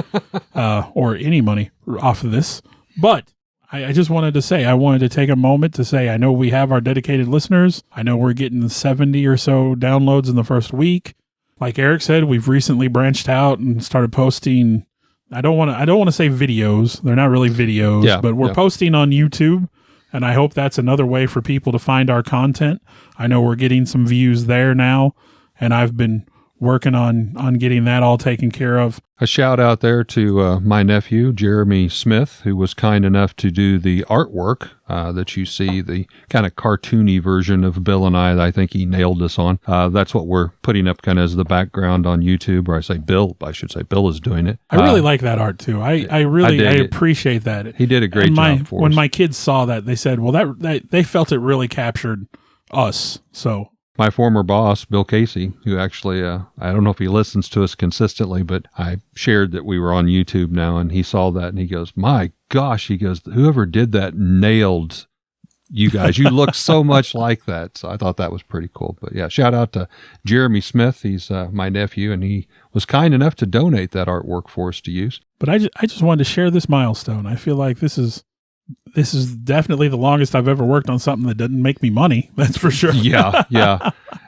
or any money off of this. But I just wanted to say, I wanted to take a moment to say, I know we have our dedicated listeners. I know we're getting 70 or so downloads in the first week. like Eric said, we've recently branched out and started posting. I don't want to say videos. They're not really videos, but we're posting on YouTube. And I hope that's another way for people to find our content. I know we're getting some views there now, and I've been working on getting that all taken care of.
A shout out there to my nephew, Jeremy Smith, who was kind enough to do the artwork that you see, the kind of cartoony version of Bill and I think he nailed us on. That's what we're putting up kind of as the background on YouTube, or I should say Bill is doing it.
I really like that art too. I appreciate that.
He did a great job for us.
When my kids saw that, they said, well, that they felt it really captured us. So
my former boss, Bill Casey, who actually, I don't know if he listens to us consistently, but I shared that we were on YouTube now, and he saw that, and he goes, my gosh, he goes, whoever did that nailed you guys. You look so much like that. So I thought that was pretty cool. But yeah, shout out to Jeremy Smith. He's my nephew, and he was kind enough to donate that artwork for us to use.
But I just wanted to share this milestone. I feel like this is definitely the longest I've ever worked on something that doesn't make me money. That's for sure.
Yeah.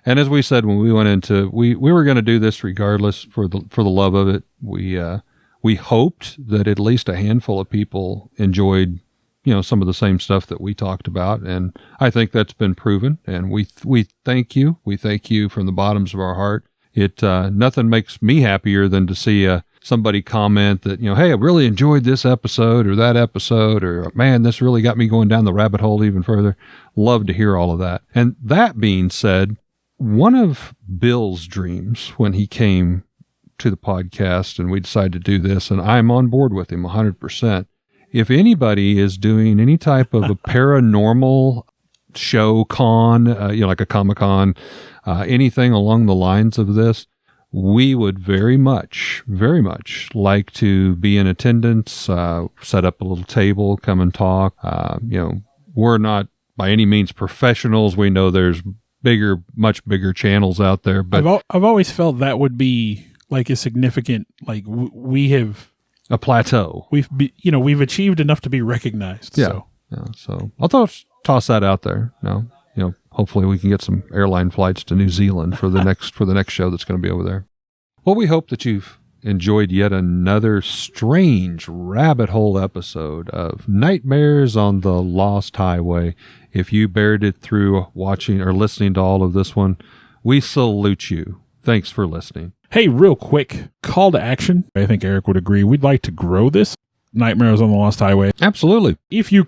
And as we said when we went into, we were going to do this regardless for the love of it. We hoped that at least a handful of people enjoyed, some of the same stuff that we talked about, and I think that's been proven. And we thank you. We thank you from the bottoms of our heart. It nothing makes me happier than to see somebody comment that, hey, I really enjoyed this episode or that episode, or man, this really got me going down the rabbit hole even further. Love to hear all of that. And that being said, one of Bill's dreams when he came to the podcast and we decided to do this, and I'm on board with him 100%. If anybody is doing any type of a paranormal show con, like a Comic-Con, anything along the lines of this, we would very much like to be in attendance, set up a little table, come and talk. We're not by any means professionals. We know there's much bigger channels out there, but
I've always felt that would be like a significant, like we have
a plateau.
We've achieved enough to be recognized.
Yeah. So I'll toss that out there. Hopefully we can get some airline flights to New Zealand for the next show that's going to be over there. Well, we hope that you've enjoyed yet another strange rabbit hole episode of Nightmares on the Lost Highway. If you bared it through watching or listening to all of this one, we salute you. Thanks for listening.
Hey, real quick call to action. I think Eric would agree. We'd like to grow this Nightmares on the Lost Highway.
Absolutely.
If you're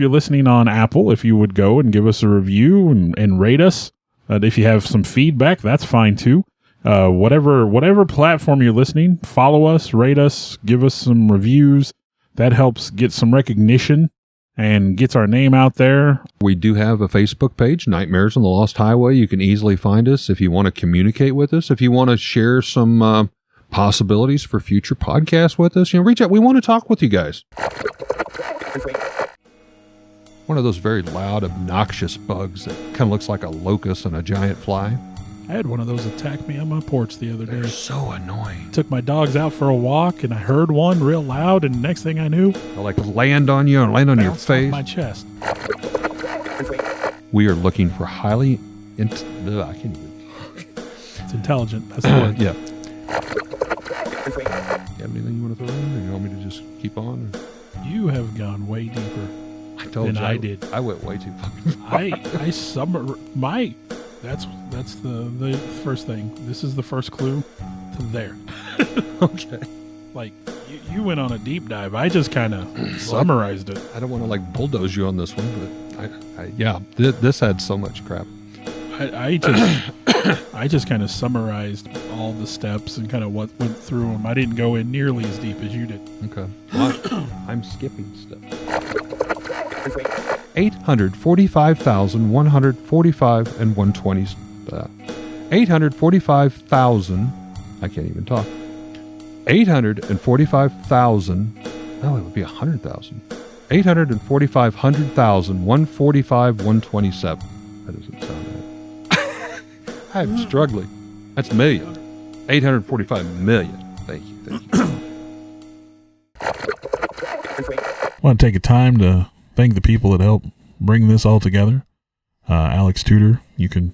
listening on Apple, if you would go and give us a review and rate us. If you have some feedback, that's fine too. Whatever platform you're listening, follow us, rate us, give us some reviews. That helps get some recognition and gets our name out there.
We do have a Facebook page, Nightmares on the Lost Highway. You can easily find us if you want to communicate with us, if you want to share some possibilities for future podcasts with us. Reach out. We want to talk with you guys. One of those very loud, obnoxious bugs that kind of looks like a locust and a giant fly.
I had one of those attack me on my porch the other day.
They're so annoying.
Took my dogs out for a walk, and I heard one real loud, and next thing I knew,
they'll land on you and land on your face.
Off my chest.
We are looking for highly... I can't even...
It's intelligent. That's the word.
Yeah. You have anything you want to throw in, or you want me to just keep on? Or?
You have gone way deeper
than
I did.
I went way too fucking far.
That's the first thing. This is the first clue to there.
Okay.
Like, you went on a deep dive. I just kind of summarized it.
I don't want to bulldoze you on this one, but this had so much crap.
I just kind of summarized all the steps and kind of what went through them. I didn't go in nearly as deep as you did.
Okay. Well, I'm skipping steps. 845,145 and 120. 845,000. I can't even talk. 845,000. Oh, it would be 100,000. 845,100,000, 145, 127. That doesn't sound right. I'm struggling. That's million. 845 million. Thank you.
I want to take a time to thank the people that helped bring this all together. Alex Tudor, you can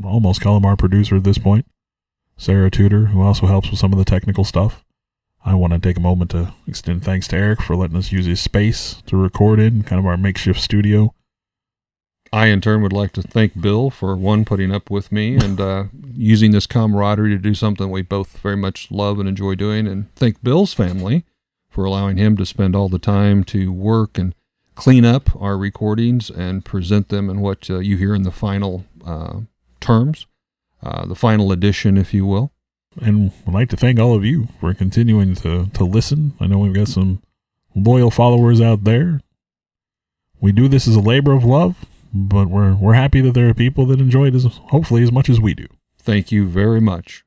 almost call him our producer at this point.
Sarah Tudor, who also helps with some of the technical stuff. I want to take a moment to extend thanks to Eric for letting us use his space to record in, kind of our makeshift studio.
I, in turn, would like to thank Bill for, one, putting up with me and using this camaraderie to do something we both very much love and enjoy doing, and thank Bill's family for allowing him to spend all the time to work and clean up our recordings and present them in what you hear in the final terms, the final edition, if you will.
And I'd like to thank all of you for continuing to listen. I know we've got some loyal followers out there. We do this as a labor of love, but we're happy that there are people that enjoy it hopefully as much as we do.
Thank you very much.